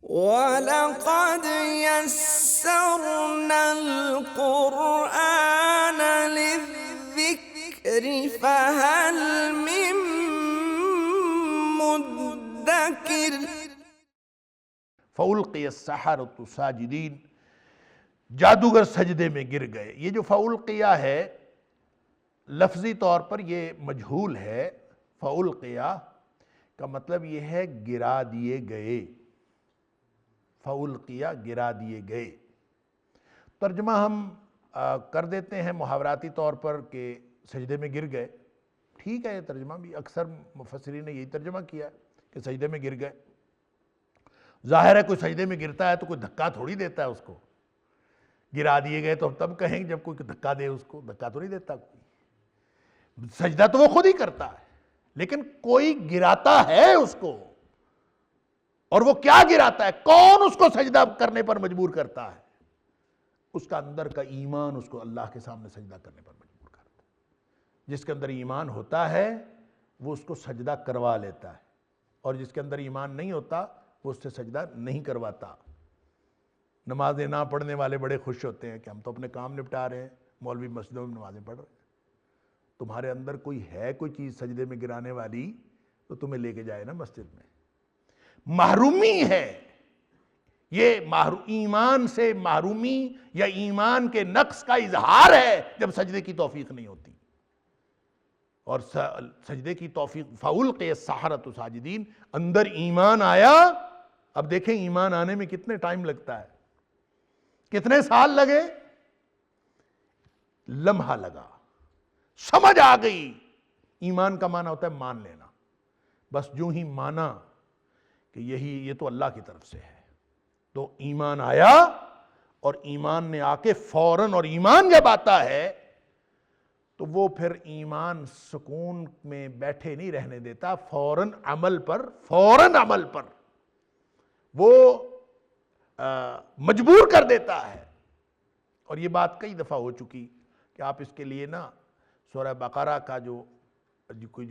وَلَقَدْ يَسَّرْنَا الْقُرْآنَ لِلذِّكْرِ فَهَلْ مِن مُّدَّكِرٍ۔ فَأُلْقِيَ السَّحَرَةُ سَاجِدِينَ، جادوگر سجدے میں گر گئے۔ یہ جو فَأُلْقِیَ ہے لفظی طور پر یہ مجہول ہے۔ فَأُلْقِیَ کا مطلب یہ ہے گرا دیے گئے۔ فَأُلْقِیَ گرا دیے گئے۔ ترجمہ ہم کر دیتے ہیں محاوراتی طور پر کہ سجدے میں گر گئے۔ ٹھیک ہے، یہ ترجمہ بھی اکثر مفسرین نے یہی ترجمہ کیا کہ سجدے میں گر گئے۔ ظاہر ہے کوئی سجدے میں گرتا ہے تو کوئی دھکا تھوڑی دیتا ہے اس کو۔ گرا دیے گئے تو ہم تب کہیں گے جب کوئی دھکا دے، اس کو دھکا تو نہیں دیتا کوئی۔ سجدہ تو وہ خود ہی کرتا ہے، لیکن کوئی گراتا ہے اس کو، اور وہ کیا گراتا ہے؟ کون اس کو سجدہ کرنے پر مجبور کرتا ہے؟ اس کا اندر کا ایمان اس کو اللہ کے سامنے سجدہ کرنے پر مجبور کرتا ہے۔ جس کے اندر ایمان ہوتا ہے وہ اس کو سجدہ کروا لیتا ہے، اور جس کے اندر ایمان نہیں ہوتا وہ اس سے سجدہ نہیں کرواتا۔ نمازیں نہ پڑھنے والے بڑے خوش ہوتے ہیں کہ ہم تو اپنے کام نپٹا رہے ہیں، مولوی مسجدوں میں نمازیں پڑھ رہے ہیں۔ تمہارے اندر کوئی ہے کوئی چیز سجدے میں گرانے والی تو تمہیں لے کے جائے نا مسجد میں۔ محرومی ہے یہ، ایمان سے محرومی یا ایمان کے نقص کا اظہار ہے جب سجدے کی توفیق نہیں ہوتی۔ اور سجدے کی توفیق فَأُلْقِيَ السَّحَرَةُ سَاجِدِينَ، اندر ایمان آیا۔ اب دیکھیں ایمان آنے میں کتنے ٹائم لگتا ہے، کتنے سال لگے؟ لمحہ لگا، سمجھ آ گئی۔ ایمان کا معنی ہوتا ہے مان لینا۔ بس جو ہی مانا کہ یہ تو اللہ کی طرف سے ہے، تو ایمان آیا، اور ایمان نے آ کے فوراً، اور ایمان جب آتا ہے تو وہ پھر ایمان سکون میں بیٹھے نہیں رہنے دیتا، فوراً عمل پر وہ مجبور کر دیتا ہے۔ اور یہ بات کئی دفعہ ہو چکی کہ آپ اس کے لیے نا سورہ بقرہ کا جو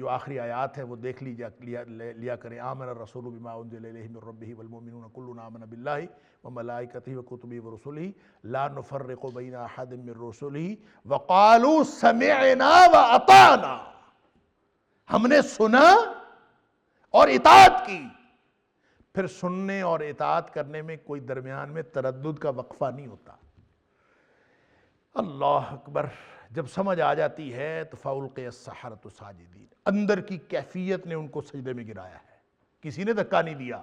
آخری آیات ہے وہ دیکھ لیا کریں۔ آمن الرسول بما انزل الیہ من ربہ والمؤمنون کلنا آمن باللہ وملائکتہ وکتبہ ورسلہ لا نفرق بین احد من رسلہ وقالوا سمعنا واطعنا، ہم نے سنا اور اطاعت کی۔ پھر سننے اور اطاعت کرنے میں کوئی درمیان میں تردد کا وقفہ نہیں ہوتا۔ اللہ اکبر، جب سمجھ آ جاتی ہے تو فَأُلْقِيَ السَّحَرَةُ سَاجِدِينَ، اندر کی کیفیت نے ان کو سجدے میں گرایا ہے، کسی نے دھکا نہیں دیا،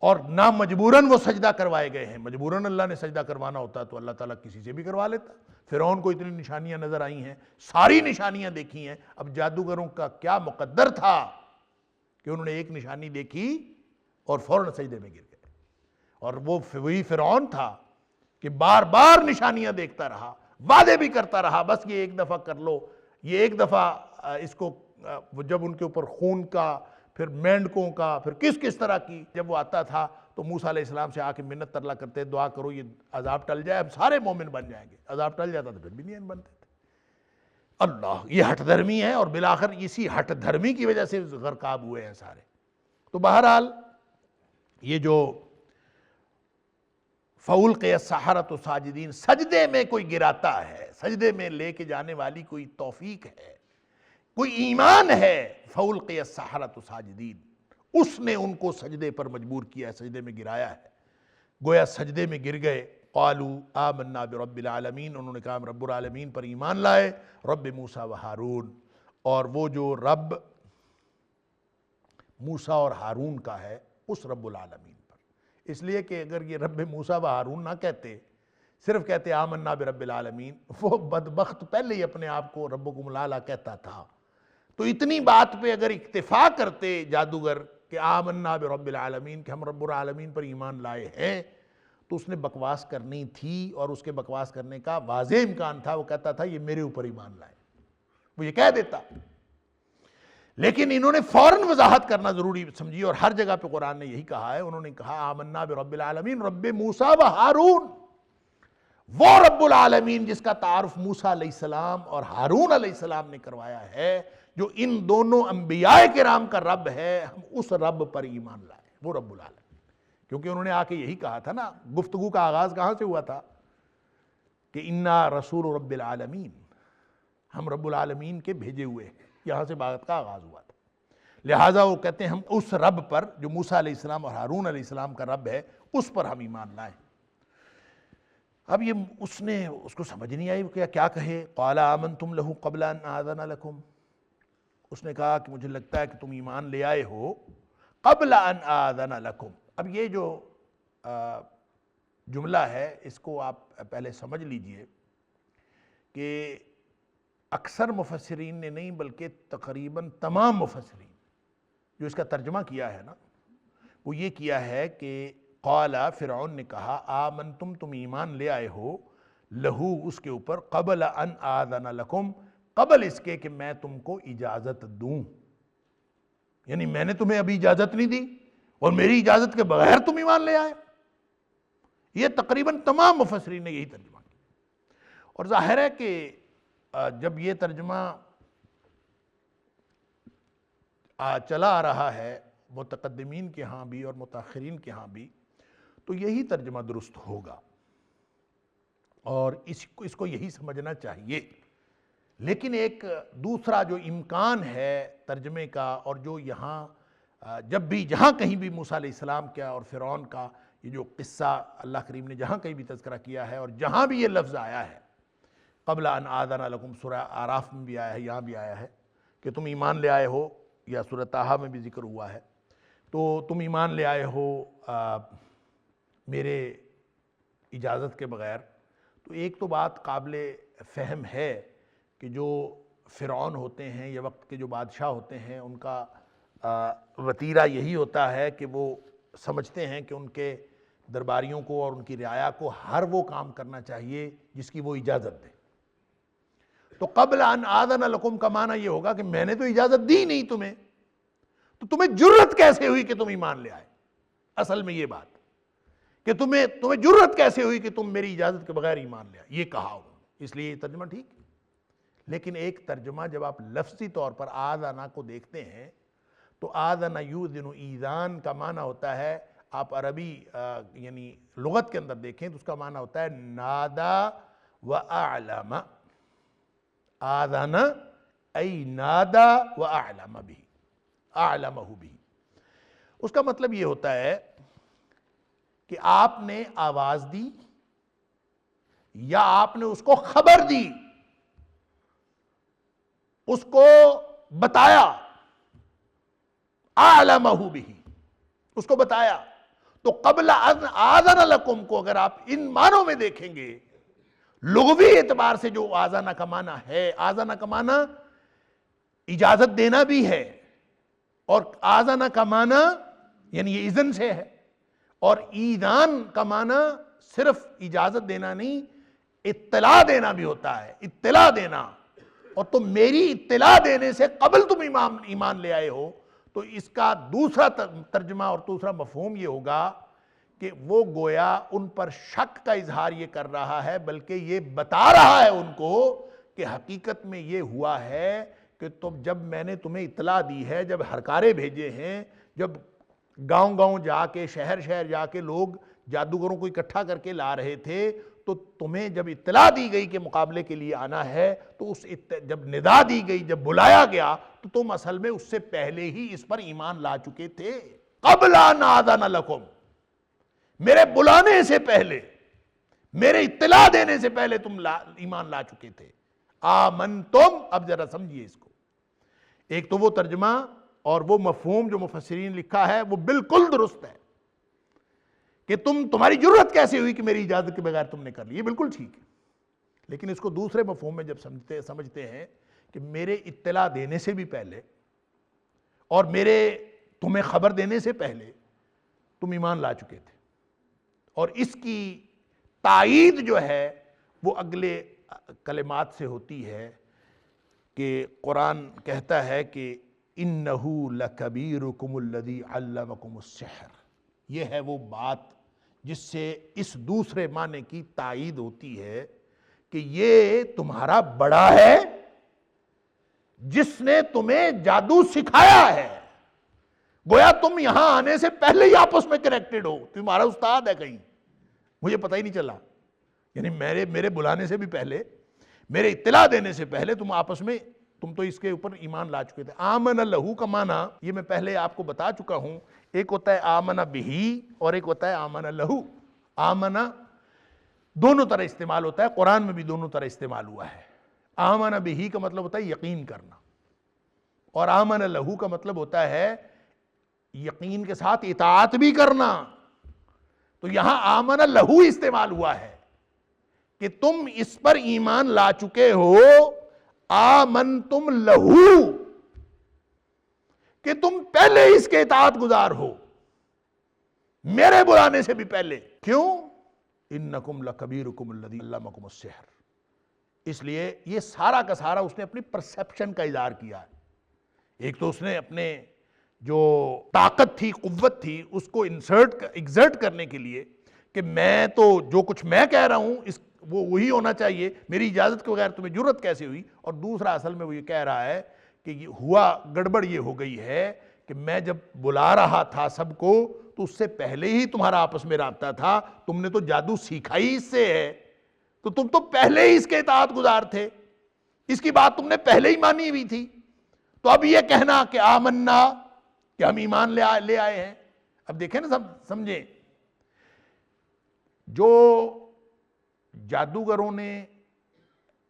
اور نہ مجبوراً وہ سجدہ کروائے گئے ہیں۔ مجبوراً اللہ نے سجدہ کروانا ہوتا تو اللہ تعالیٰ کسی سے بھی کروا لیتا۔ فرعون کو اتنی نشانیاں نظر آئی ہیں، ساری نشانیاں دیکھی ہیں، اب جادوگروں کا کیا مقدر تھا کہ انہوں نے ایک نشانی دیکھی اور فوراً سجدے میں گر گئے۔ اور وہ وہی فرعون تھا کہ بار بار نشانیاں دیکھتا رہا، وعدے بھی کرتا رہا، بس یہ ایک دفعہ کر لو، یہ ایک دفعہ اس کو، جب ان کے اوپر خون کا، پھر مینڈکوں کا، پھر کس طرح کی، جب وہ آتا تھا تو موسیٰ علیہ السلام سے آ کے منت ترلا کرتے، دعا کرو یہ عذاب ٹل جائے، ہم سارے مومن بن جائیں گے۔ عذاب ٹل جاتا تو پھر بھی نہیں بنتے تھے۔ اللہ، یہ ہٹ دھرمی ہے، اور بالآخر اسی ہٹ دھرمی کی وجہ سے غرقاب ہوئے ہیں سارے۔ تو بہرحال یہ جو فَأُلْقِيَ السَّحَرَةُ سَاجِدِينَ، سجدے میں کوئی گراتا ہے، سجدے میں لے کے جانے والی کوئی توفیق ہے، کوئی ایمان ہے، فَأُلْقِيَ السَّحَرَةُ سَاجِدِينَ، اس نے ان کو سجدے پر مجبور کیا ہے، سجدے میں گرایا ہے۔ گویا سجدے میں گر گئے۔ قَالُوا آمَنَّا بِرَبِّ الْعَالَمِينَ، انہوں نے کہا ہم رب العالمین پر ایمان لائے، رب موسیٰ و ہارون، اور وہ جو رب موسیٰ اور ہارون کا ہے اس رب العالمین پر۔ اس لیے کہ اگر یہ رب موسیٰ و ہارون نہ کہتے، صرف کہتے آمنا برب العالمین، وہ بدبخت پہلے ہی اپنے آپ کو ربکم العالی کہتا تھا، تو اتنی بات پہ اگر اکتفا کرتے جادوگر کہ آمنا برب العالمین، کہ ہم رب العالمین پر ایمان لائے ہیں، تو اس نے بکواس کرنی تھی، اور اس کے بکواس کرنے کا واضح امکان تھا۔ وہ کہتا تھا یہ میرے اوپر ایمان لائے، وہ یہ کہہ دیتا، لیکن انہوں نے فوراً وضاحت کرنا ضروری سمجھی، اور ہر جگہ پہ قرآن نے یہی کہا ہے۔ انہوں نے کہا آمنا برب العالمین، رب موسیٰ و ہارون، وہ رب العالمین جس کا تعارف موسیٰ علیہ السلام اور ہارون علیہ السلام نے کروایا ہے، جو ان دونوں انبیاء کرام کا رب ہے، ہم اس رب پر ایمان لائے، وہ رب العالمین۔ کیونکہ انہوں نے آ کے یہی کہا تھا نا، گفتگو کا آغاز کہاں سے ہوا تھا کہ انا رسول رب العالمین، ہم رب العالمین کے بھیجے ہوئے ہیں، یہاں سے بات کا آغاز ہوا تھا۔ لہٰذا وہ کہتے ہیں ہم اس رب پر جو موسیٰ علیہ السلام اور ہارون علیہ السلام کا رب ہے، اس پر ہم ایمان لائیں۔ اب یہ اس کو سمجھ نہیں آئی کہ کیا کہے۔ قال آمنتم لہ قبل ان آذن لکم، اس نے کہا کہ مجھے لگتا ہے کہ تم ایمان لے آئے ہو قبل ان آذن لکم۔ اب یہ جو جملہ ہے اس کو آپ پہلے سمجھ لیجئے کہ اکثر مفسرین نے نہیں بلکہ تقریباً تمام مفسرین جو اس کا ترجمہ کیا ہے نا، وہ یہ کیا ہے کہ قال، فرعون نے کہا، آمنتم، تم ایمان لے آئے ہو، لہو، اس کے اوپر، قبل ان آذن لکم، قبل اس کے کہ میں تم کو اجازت دوں، یعنی میں نے تمہیں ابھی اجازت نہیں دی اور میری اجازت کے بغیر تم ایمان لے آئے۔ یہ تقریباً تمام مفسرین نے یہی ترجمہ کیا، اور ظاہر ہے کہ جب یہ ترجمہ چلا آ رہا ہے متقدمین کے ہاں بھی اور متاخرین کے ہاں بھی، تو یہی ترجمہ درست ہوگا اور اس کو یہی سمجھنا چاہیے۔ لیکن ایک دوسرا جو امکان ہے ترجمے کا، اور جو یہاں جب بھی جہاں کہیں بھی موسیٰ علیہ السلام کا اور فرعون کا یہ جو قصہ اللہ کریم نے جہاں کہیں بھی تذکرہ کیا ہے، اور جہاں بھی یہ لفظ آیا ہے قبل ان آذن لکم، سورہ اعراف میں بھی آیا ہے، یہاں بھی آیا ہے کہ تم ایمان لے آئے ہو، یا سورہ طٰہٰ میں بھی ذکر ہوا ہے، تو تم ایمان لے آئے ہو میرے اجازت کے بغیر۔ تو ایک تو بات قابل فہم ہے کہ جو فرعون ہوتے ہیں یا وقت کے جو بادشاہ ہوتے ہیں، ان کا وتیرہ یہی ہوتا ہے کہ وہ سمجھتے ہیں کہ ان کے درباریوں کو اور ان کی رعایا کو ہر وہ کام کرنا چاہیے جس کی وہ اجازت دے۔ تو قبل ان آذن لکم کا معنی یہ ہوگا کہ میں نے تو اجازت دی نہیں تمہیں، تو تمہیں جرت کیسے ہوئی کہ تم ایمان لے آئے؟ اصل میں یہ بات کہ تمہیں جرت کیسے ہوئی کہ تم میری اجازت کے بغیر ایمان لے آئے، یہ کہا انہوں نے، اس لیے یہ ترجمہ ٹھیک ہے۔ لیکن ایک ترجمہ جب آپ لفظی طور پر آذن کو دیکھتے ہیں تو آذن یوذن، ایذان کا معنی ہوتا ہے، آپ عربی یعنی لغت کے اندر دیکھیں تو اس کا معنی ہوتا ہے نادا و اعلم، آذن ای نادا و اعلم بھی، اعلمہ بھی، اس کا مطلب یہ ہوتا ہے کہ آپ نے آواز دی یا آپ نے اس کو خبر دی، اس کو بتایا، اعلمہ بھی، اس کو بتایا۔ تو قبل ان آذن لکم کو اگر آپ ان معنوں میں دیکھیں گے، لغوی اعتبار سے جو آذن کا معنی ہے، آذن کا معنی اجازت دینا بھی ہے، اور آذن کا معنی یعنی یہ اذن سے ہے، اور ایذان کا معنی صرف اجازت دینا نہیں، اطلاع دینا بھی ہوتا ہے، اطلاع دینا، اور تم میری اطلاع دینے سے قبل تم ایمان لے آئے ہو۔ تو اس کا دوسرا ترجمہ اور دوسرا مفہوم یہ ہوگا کہ وہ گویا ان پر شک کا اظہار یہ کر رہا ہے، بلکہ یہ بتا رہا ہے ان کو کہ حقیقت میں یہ ہوا ہے کہ جب میں نے تمہیں اطلاع دی ہے، جب ہرکارے بھیجے ہیں، جب گاؤں گاؤں جا کے شہر شہر جا کے لوگ جادوگروں کو اکٹھا کر کے لا رہے تھے، تو تمہیں جب اطلاع دی گئی کہ مقابلے کے لیے آنا ہے، تو جب ندا دی گئی، جب بلایا گیا، تو تم اصل میں اس سے پہلے ہی اس پر ایمان لا چکے تھے۔ قبل ان آذن لکم، میرے بلانے سے پہلے، میرے اطلاع دینے سے پہلے تم ایمان لا چکے تھے۔ آمنتم، اب ذرا سمجھیے اس کو، ایک تو وہ ترجمہ اور وہ مفہوم جو مفسرین لکھا ہے وہ بالکل درست ہے کہ تمہاری جرت کیسے ہوئی کہ میری اجازت کے بغیر تم نے کر لی، یہ بالکل ٹھیک ہے۔ لیکن اس کو دوسرے مفہوم میں جب سمجھتے ہیں کہ میرے اطلاع دینے سے بھی پہلے اور میرے تمہیں خبر دینے سے پہلے تم ایمان لا چکے تھے، اور اس کی تائید جو ہے وہ اگلے کلمات سے ہوتی ہے کہ قرآن کہتا ہے کہ اِنَّهُ لَكَبِيرُكُمُ الَّذِي عَلَّمَكُمُ السِّحْرَ، یہ ہے وہ بات جس سے اس دوسرے معنی کی تائید ہوتی ہے کہ یہ تمہارا بڑا ہے جس نے تمہیں جادو سکھایا ہے، گویا تم یہاں آنے سے پہلے ہی آپس میں کنیکٹڈ ہو، تمہارا استاد ہے کہیں، مجھے پتہ ہی نہیں چلا، یعنی میرے بلانے سے بھی پہلے، میرے اطلاع دینے سے پہلے تم آپس میں، تم تو اس کے اوپر ایمان لا چکے تھے۔ آمن لہو کا معنی یہ میں پہلے آپ کو بتا چکا ہوں، ایک ہوتا ہے آمن بہی اور ایک ہوتا ہے آمن لہو۔ آمن دونوں طرح استعمال ہوتا ہے، قرآن میں بھی دونوں طرح استعمال ہوا ہے۔ آمن بہی کا مطلب ہوتا ہے یقین کرنا، اور آمن لہو کا مطلب ہوتا ہے یقین کے ساتھ اطاعت بھی کرنا۔ تو یہاں آمن لہو استعمال ہوا ہے کہ تم اس پر ایمان لا چکے ہو، آمنتم لہو، کہ تم پہلے اس کے اطاعت گزار ہو، میرے بلانے سے بھی پہلے۔ کیوں؟ انکم لکبیرکم الذی علمکم السحر، اس لیے یہ سارا کا سارا اس نے اپنی پرسیپشن کا اظہار کیا ہے۔ ایک تو اس نے اپنے جو طاقت تھی، قوت تھی، اس کو ایگزرٹ کرنے کے لیے کہ میں تو جو کچھ میں کہہ رہا ہوں وہ وہی ہونا چاہیے، میری اجازت کے بغیر تمہیں جرت کیسے ہوئی؟ اور دوسرا اصل میں وہ یہ کہہ رہا ہے کہ یہ ہوا گڑبڑ یہ ہو گئی ہے کہ میں جب بلا رہا تھا سب کو تو اس سے پہلے ہی تمہارا آپس میں رابطہ تھا، تم نے تو جادو سیکھا ہی اس سے ہے، تو تم تو پہلے ہی اس کے اطاعت گزار تھے، اس کی بات تم نے پہلے ہی مانی ہوئی تھی۔ تو اب یہ کہنا کہ آمنا، کہ ہم ایمان لے آئے ہیں، اب دیکھیں نا، سمجھیں، جو جادوگروں نے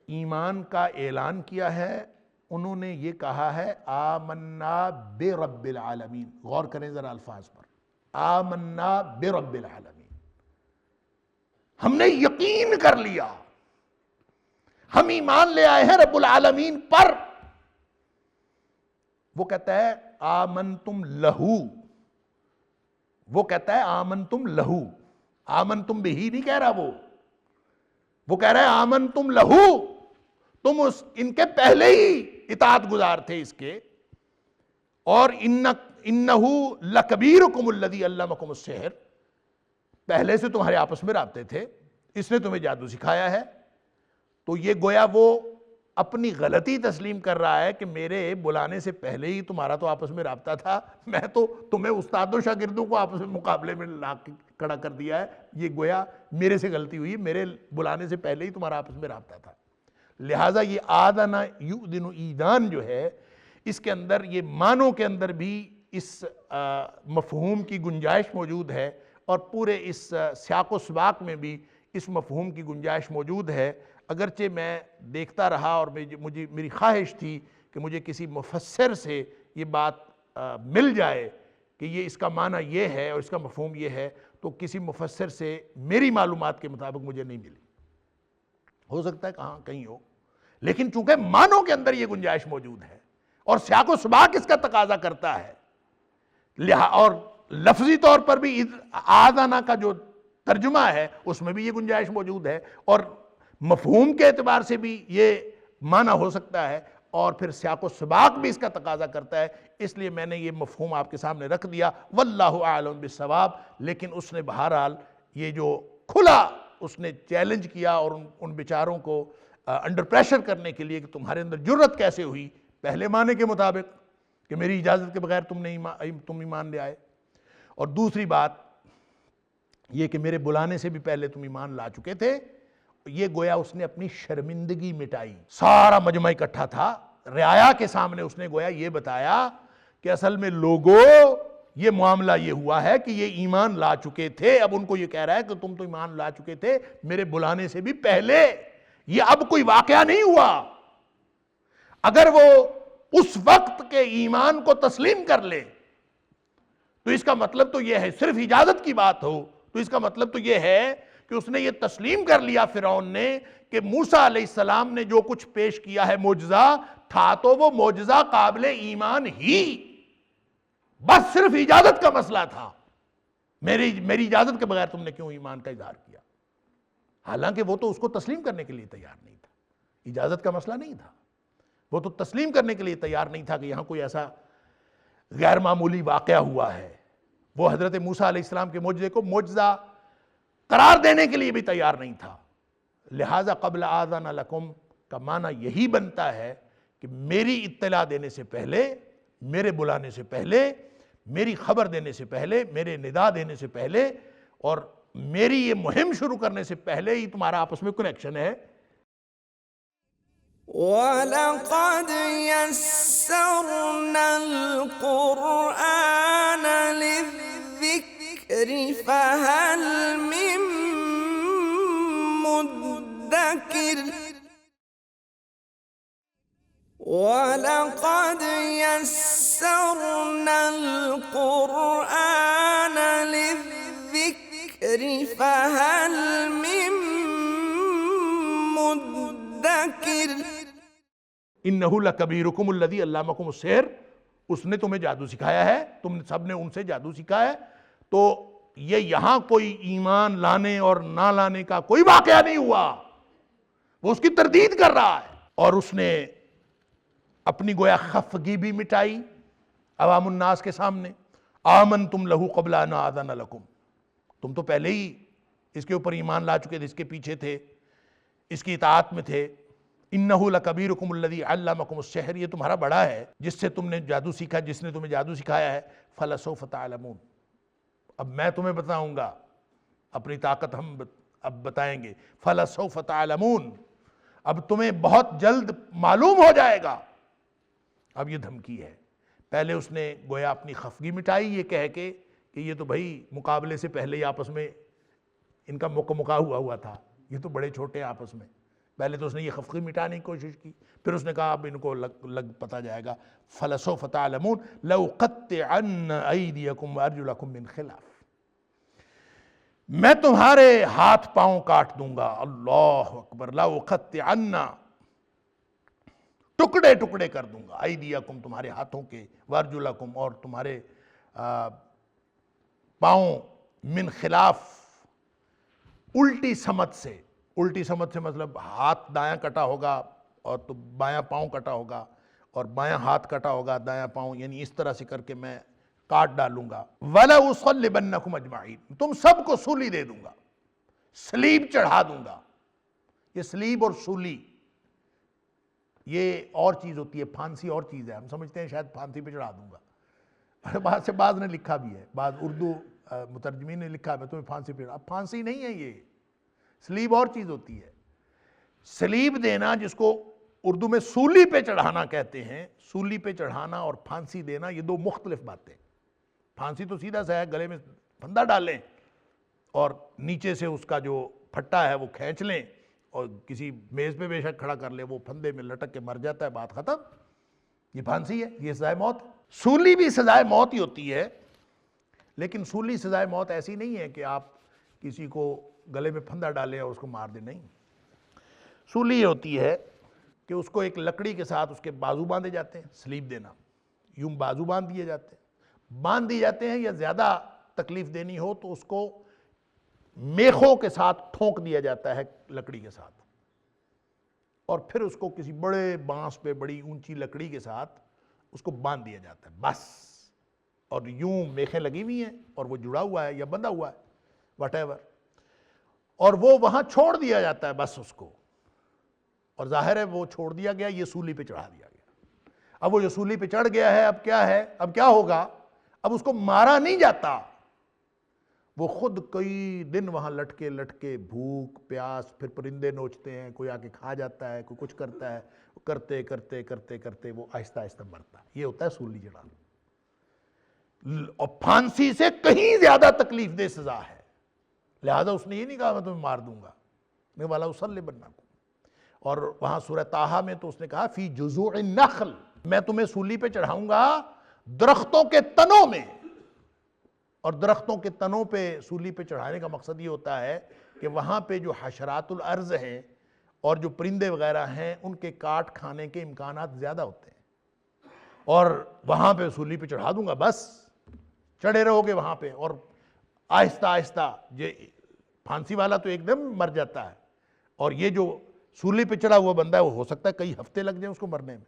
ایمان کا اعلان کیا ہے انہوں نے یہ کہا ہے آمنا برب العالمین۔ غور کریں ذرا الفاظ پر، آمنا برب العالمین، ہم نے یقین کر لیا، ہم ایمان لے آئے ہیں رب العالمین پر۔ وہ کہتا ہے آمنتم لہو، وہ کہتا ہے آمنتم لہو، آمنتم بہی نہیں کہہ رہا، وہ کہہ رہا ہے آمنتم لہو، تم ان کے پہلے ہی اطاعت گزار تھے اس کے، اور انہو لکبیرکم الذی علمکم السحر، پہلے سے تمہارے آپس میں رابطے تھے، اس نے تمہیں جادو سکھایا ہے۔ تو یہ گویا وہ اپنی غلطی تسلیم کر رہا ہے کہ میرے بلانے سے پہلے ہی تمہارا تو آپس میں رابطہ تھا، میں تو تمہیں استاد و شاگردوں کو آپس میں مقابلے میں لا کے کھڑا کر دیا ہے، یہ گویا میرے سے غلطی ہوئی، میرے بلانے سے پہلے ہی تمہارا آپس میں رابطہ تھا۔ لہٰذا یہ آدن یؤذن ایذان جو ہے، اس کے اندر یہ معنوں کے اندر بھی اس مفہوم کی گنجائش موجود ہے، اور پورے اس سیاق و سباق میں بھی اس مفہوم کی گنجائش موجود ہے۔ اگرچہ میں دیکھتا رہا اور میری خواہش تھی کہ مجھے کسی مفسر سے یہ بات مل جائے کہ یہ اس کا معنی یہ ہے اور اس کا مفہوم یہ ہے، تو کسی مفسر سے میری معلومات کے مطابق مجھے نہیں ملی، ہو سکتا ہے کہیں ہو، لیکن چونکہ معنوں کے اندر یہ گنجائش موجود ہے اور سیاق و سباق اس کا تقاضا کرتا ہے، اور لفظی طور پر بھی آذانہ کا جو ترجمہ ہے اس میں بھی یہ گنجائش موجود ہے، اور مفہوم کے اعتبار سے بھی یہ معنی ہو سکتا ہے، اور پھر سیاق و سباق بھی اس کا تقاضا کرتا ہے، اس لیے میں نے یہ مفہوم آپ کے سامنے رکھ دیا، واللہ اعلم بالصواب۔ لیکن اس نے بہرحال یہ جو کھلا اس نے چیلنج کیا اور ان بیچاروں کو انڈر پریشر کرنے کے لیے کہ تمہارے اندر جرت کیسے ہوئی پہلے معنی کے مطابق کہ میری اجازت کے بغیر تم ایمان لے آئے، اور دوسری بات یہ کہ میرے بلانے سے بھی پہلے تم ایمان لا چکے تھے۔ یہ گویا اس نے اپنی شرمندگی مٹائی، سارا مجمع اکٹھا تھا، رعایا کے سامنے اس نے گویا یہ بتایا کہ اصل میں لوگوں یہ معاملہ یہ ہوا ہے کہ یہ ایمان لا چکے تھے، اب ان کو یہ کہہ رہا ہے کہ تم تو ایمان لا چکے تھے میرے بلانے سے بھی پہلے، یہ اب کوئی واقعہ نہیں ہوا۔ اگر وہ اس وقت کے ایمان کو تسلیم کر لے تو اس کا مطلب تو یہ ہے، صرف اجازت کی بات ہو تو اس کا مطلب تو یہ ہے کہ اس نے یہ تسلیم کر لیا فرعون نے کہ موسیٰ علیہ السلام نے جو کچھ پیش کیا ہے معجزہ تھا تو وہ معجزہ قابل ایمان ہی، بس صرف اجازت کا مسئلہ تھا، میری اجازت کے بغیر تم نے کیوں ایمان کا اظہار کیا؟ حالانکہ وہ تو اس کو تسلیم کرنے کے لیے تیار نہیں تھا، اجازت کا مسئلہ نہیں تھا، وہ تو تسلیم کرنے کے لیے تیار نہیں تھا کہ یہاں کوئی ایسا غیر معمولی واقعہ ہوا ہے۔ وہ حضرت موسیٰ علیہ السلام کے معجزے کو معجزہ قرار دینے کے لیے بھی تیار نہیں تھا۔ لہٰذا قبل آذان لکم کا معنی یہی بنتا ہے کہ میری اطلاع دینے سے پہلے، میرے بلانے سے پہلے میری خبر دینے سے پہلے، میرے ندا دینے سے پہلے اور میری یہ مہم شروع کرنے سے پہلے ہی تمہارا آپس میں کنیکشن ہے۔ وَلَقَدْ يَسَّرْنَا الْقُرْآنَ لِلذِّكْرِ فَهَلْ مِن مُّدَّكِرٍ وَلَقَدْ يَسَّرْنَا الْقُرْآنَ لِلذِّكْرِ فَهَلْ مِن مُّدَّكِرٍ اِنَّهُ لَكَبِيرُكُمُ الَّذِي عَلَّمَكُمُ السِّحْرَ، اس نے تمہیں جادو سکھایا ہے، تم سب نے ان سے جادو سیکھا ہے۔ تو یہ یہاں کوئی ایمان لانے اور نہ لانے کا کوئی واقعہ نہیں ہوا، وہ اس کی تردید کر رہا ہے۔ اور اس نے اپنی گویا خفگی بھی مٹائی عوام الناس کے سامنے۔ آمنتم لہو قبل ان آذن لکم، تم تو پہلے ہی اس کے اوپر ایمان لا چکے تھے، اس کے پیچھے تھے، اس کی اطاعت میں تھے۔ انہ لکبیرکم الذی علمکم السحر، یہ تمہارا بڑا ہے جس سے تم نے جادو سیکھا، جس نے تمہیں جادو سکھایا ہے۔ فلسوف تعلمون، اب میں تمہیں بتاؤں گا، اپنی طاقت ہم اب بتائیں گے۔ فلسوف تعلمون، اب تمہیں بہت جلد معلوم ہو جائے گا۔ اب یہ دھمکی ہے۔ پہلے اس نے گویا اپنی خفگی مٹائی یہ کہہ کے کہ یہ تو بھائی مقابلے سے پہلے ہی آپس میں ان کا مکا ہوا تھا، یہ تو بڑے چھوٹے آپس میں۔ پہلے تو اس نے یہ خفگی مٹانے کی کوشش کی، پھر اس نے کہا اب ان کو لگ پتا جائے گا۔ فَلَسَوْفَ تَعْلَمُونَ لَأُقَطِّعَنَّ أَيْدِيَكُمْ وَأَرْجُلَكُمْ مِنْ خِلَافٍ، میں تمہارے ہاتھ پاؤں کاٹ دوں گا۔ اللہ اکبر۔ لَأُقَطِّعَنَّ، ٹکڑے ٹکڑے کر دوں گا، ایدیکم تمہارے ہاتھوں کے، وارجلکم اور تمہارے پاؤں، من خلاف الٹی سمت سے۔ الٹی سمت سے مطلب ہاتھ دایاں کٹا ہوگا اور تو بایاں پاؤں کٹا ہوگا، اور بایاں ہاتھ کٹا ہوگا دایاں پاؤں، یعنی اس طرح سے کر کے میں کاٹ ڈالوں گا۔ وَلَأُصَلِّبَنَّكُمْ أَجْمَعِينَ، تم سب کو سولی دے دوں گا، سلیب چڑھا دوں گا۔ یہ سلیب اور سولی یہ اور چیز ہوتی ہے، پھانسی اور چیز ہے۔ ہم سمجھتے ہیں شاید پھانسی پہ چڑھا دوں گا، بعض نے لکھا بھی ہے، بعض اردو مترجمین نے لکھا ہے میں تمہیں پھانسی پہ، اب پھانسی نہیں ہے، یہ سلیب اور چیز ہوتی ہے۔ سلیب دینا جس کو اردو میں سولی پہ چڑھانا کہتے ہیں، سولی پہ چڑھانا اور پھانسی دینا یہ دو مختلف باتیں۔ پھانسی تو سیدھا سا ہے، گلے میں پھندا ڈالیں اور نیچے سے اس کا جو پھٹا ہے وہ کھینچ لیں اور کسی میز پہ بے شک کھڑا کر لیں، وہ پھندے میں لٹک کے مر جاتا ہے، بات ختم۔ یہ پھانسی ہے، یہ سزائے موت۔ سولی بھی سزائے موت ہی ہوتی ہے، لیکن سولی سزائے موت ایسی نہیں ہے کہ آپ کسی کو گلے میں پھندا ڈالیں اور اس کو مار دیں، نہیں۔ سولی یہ ہوتی ہے کہ اس کو ایک لکڑی کے ساتھ اس کے بازو باندھے جاتے ہیں، سلیب دینا، یوں بازو باندھ دیے جاتے ہیں، یا زیادہ تکلیف دینی ہو تو اس کو میخوں کے ساتھ ٹھونک دیا جاتا ہے لکڑی کے ساتھ، اور پھر اس کو کسی بڑے بانس پہ بڑی اونچی لکڑی کے ساتھ اس کو باندھ دیا جاتا ہے، بس۔ اور یوں میخیں لگی ہوئی ہیں اور وہ جڑا ہوا ہے یا بندھا ہوا ہے، واٹ ایور، اور وہ وہاں چھوڑ دیا جاتا ہے بس اس کو۔ اور ظاہر ہے وہ چھوڑ دیا گیا، یہ سولی پہ چڑھا دیا گیا۔ اب وہ جو سولی پہ چڑھ گیا ہے، اب کیا ہے، اب کیا ہوگا؟ اب اس کو مارا نہیں جاتا، وہ خود کئی دن وہاں لٹکے بھوک پیاس، پھر پرندے نوچتے ہیں، کوئی آ کے کھا جاتا ہے، کوئی کچھ کرتا ہے، کرتے وہ آہستہ آہستہ مرتا ہے۔ یہ ہوتا ہے سولی چڑھانا، اور پھانسی سے کہیں زیادہ تکلیف دہ سزا ہے۔ لہذا اس نے یہ نہیں کہا میں تمہیں مار دوں گا، میں والا اصلبنکم۔ اور وہاں سورہ طٰہٰ میں تو اس نے کہا فی جذوع النخل، میں تمہیں سولی پہ چڑھاؤں گا درختوں کے تنوں میں۔ اور درختوں کے تنوں پہ سولی پہ چڑھانے کا مقصد یہ ہوتا ہے کہ وہاں پہ جو حشرات الارض ہیں اور جو پرندے وغیرہ ہیں ان کے کاٹ کھانے کے امکانات زیادہ ہوتے ہیں، اور وہاں پہ سولی پہ چڑھا دوں گا، بس چڑھے رہو گے وہاں پہ، اور آہستہ آہستہ۔ یہ پھانسی والا تو ایک دم مر جاتا ہے، اور یہ جو سولی پہ چڑھا ہوا بندہ ہے وہ ہو سکتا ہے کئی ہفتے لگ جائیں اس کو مرنے میں،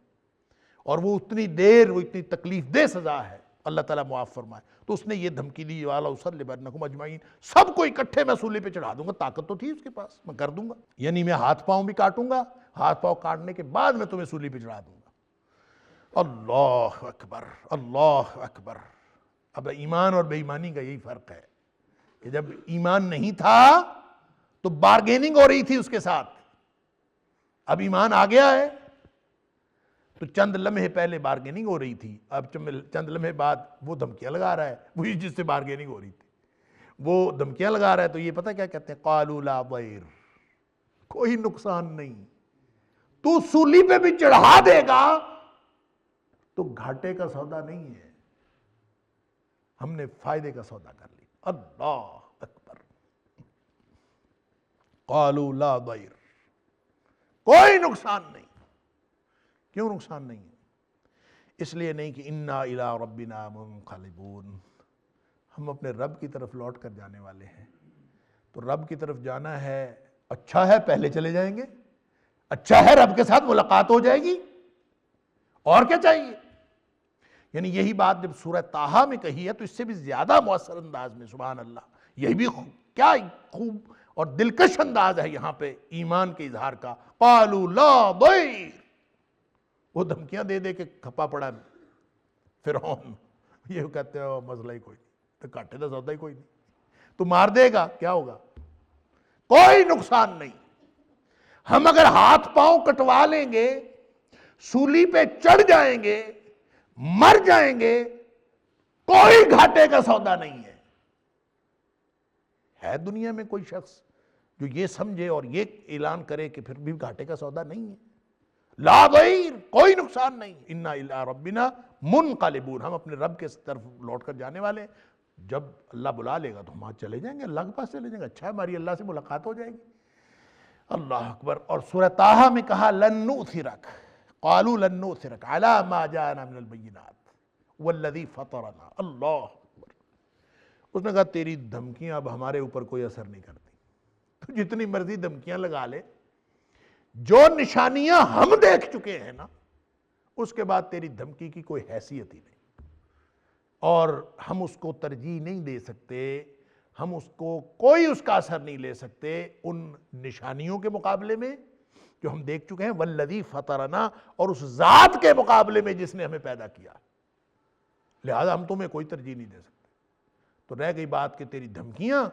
اور وہ اتنی دیر، وہ اتنی تکلیف دہ سزا ہے، اللہ تعالیٰ معاف فرمائے۔ تو اس نے یہ دھمکی دی والا اصلبنکم اجمعین، سب کو اکٹھے میں سولی پہ چڑھا دوں گا، طاقت تو تھی اس کے پاس، میں کر دوں گا، یعنی میں ہاتھ پاؤں بھی کاٹوں گا، ہاتھ پاؤں کاٹنے کے بعد میں تمہیں سولی پہ چڑھا دوں گا۔ اللہ اکبر، اللہ اکبر۔ اب ایمان اور بے ایمانی کا یہی فرق ہے کہ جب ایمان نہیں تھا تو بارگیننگ ہو رہی تھی اس کے ساتھ، اب ایمان آ گیا ہے تو چند لمحے پہلے بارگیننگ ہو رہی تھی، اب چند لمحے بعد وہ دھمکیاں لگا رہا ہے، وہی جس سے بارگیننگ ہو رہی تھی وہ دھمکیاں لگا رہا ہے۔ تو یہ پتہ کیا کہتے ہیں؟ قالوا لا ضیر، کوئی نقصان نہیں، تو سولی پہ بھی چڑھا دے گا تو گھاٹے کا سودا نہیں ہے، ہم نے فائدے کا سودا کر لیا۔ اللہ اکبر، قالوا لا ضیر، کوئی نقصان نہیں۔ کیوں نقصان نہیں ہے؟ اس لیے نہیں کہ انا الی ربنا منقلبون، ہم اپنے رب کی طرف لوٹ کر جانے والے ہیں۔ تو رب کی طرف جانا ہے، اچھا ہے پہلے چلے جائیں گے، اچھا ہے رب کے ساتھ ملاقات ہو جائے گی، اور کیا چاہیے؟ یعنی یہی بات جب سورہ طٰہٰ میں کہی ہے تو اس سے بھی زیادہ مؤثر انداز میں، سبحان اللہ، یہی بھی کیا خوب اور دلکش انداز ہے یہاں پہ ایمان کے اظہار کا۔ قالوا لا ضیر، وہ دھمکیاں دے دے کے کھپا پڑا فرعون، یہ کہتے ہیں مسئلہ ہی کوئی نہیں، تو کاٹے دا سودا ہی کوئی نہیں، تو مار دے گا کیا ہوگا؟ کوئی نقصان نہیں۔ ہم اگر ہاتھ پاؤں کٹوا لیں گے، سولی پہ چڑھ جائیں گے، مر جائیں گے، کوئی گھاٹے کا سودا نہیں ہے دنیا میں کوئی شخص جو یہ سمجھے اور یہ اعلان کرے کہ پھر بھی گھاٹے کا سودا نہیں ہے؟ لا ضیر، کوئی نقصان نہیں، انا الی ربنا منقلبون، ہم اپنے رب کے طرف لوٹ کر جانے والے۔ جب اللہ بلا لے گا تو ہم چلے جائیں گے، اللہ کے پاس چلے جائیں گے، اچھا ہے ہماری اللہ سے ملاقات ہو جائے گی۔ اللہ اکبر۔ اور سورہ طٰہٰ میں کہا لن نؤثرک، قالوا لن نؤثرک علی ما جاءنا من البینات والذی فطرنا، اللہ اکبر۔ اس نے کہا تیری دھمکیاں اب ہمارے اوپر کوئی اثر نہیں کرتی، تو جتنی مرضی دھمکیاں لگا لے، جو نشانیاں ہم دیکھ چکے ہیں نا، اس کے بعد تیری دھمکی کی کوئی حیثیت ہی نہیں، اور ہم اس کو ترجیح نہیں دے سکتے، ہم اس کو کوئی اس کا اثر نہیں لے سکتے ان نشانیوں کے مقابلے میں جو ہم دیکھ چکے ہیں، والذی فطرنا، اور اس ذات کے مقابلے میں جس نے ہمیں پیدا کیا، لہذا ہم تمہیں کوئی ترجیح نہیں دے سکتے۔ تو رہ گئی بات کہ تیری دھمکیاں،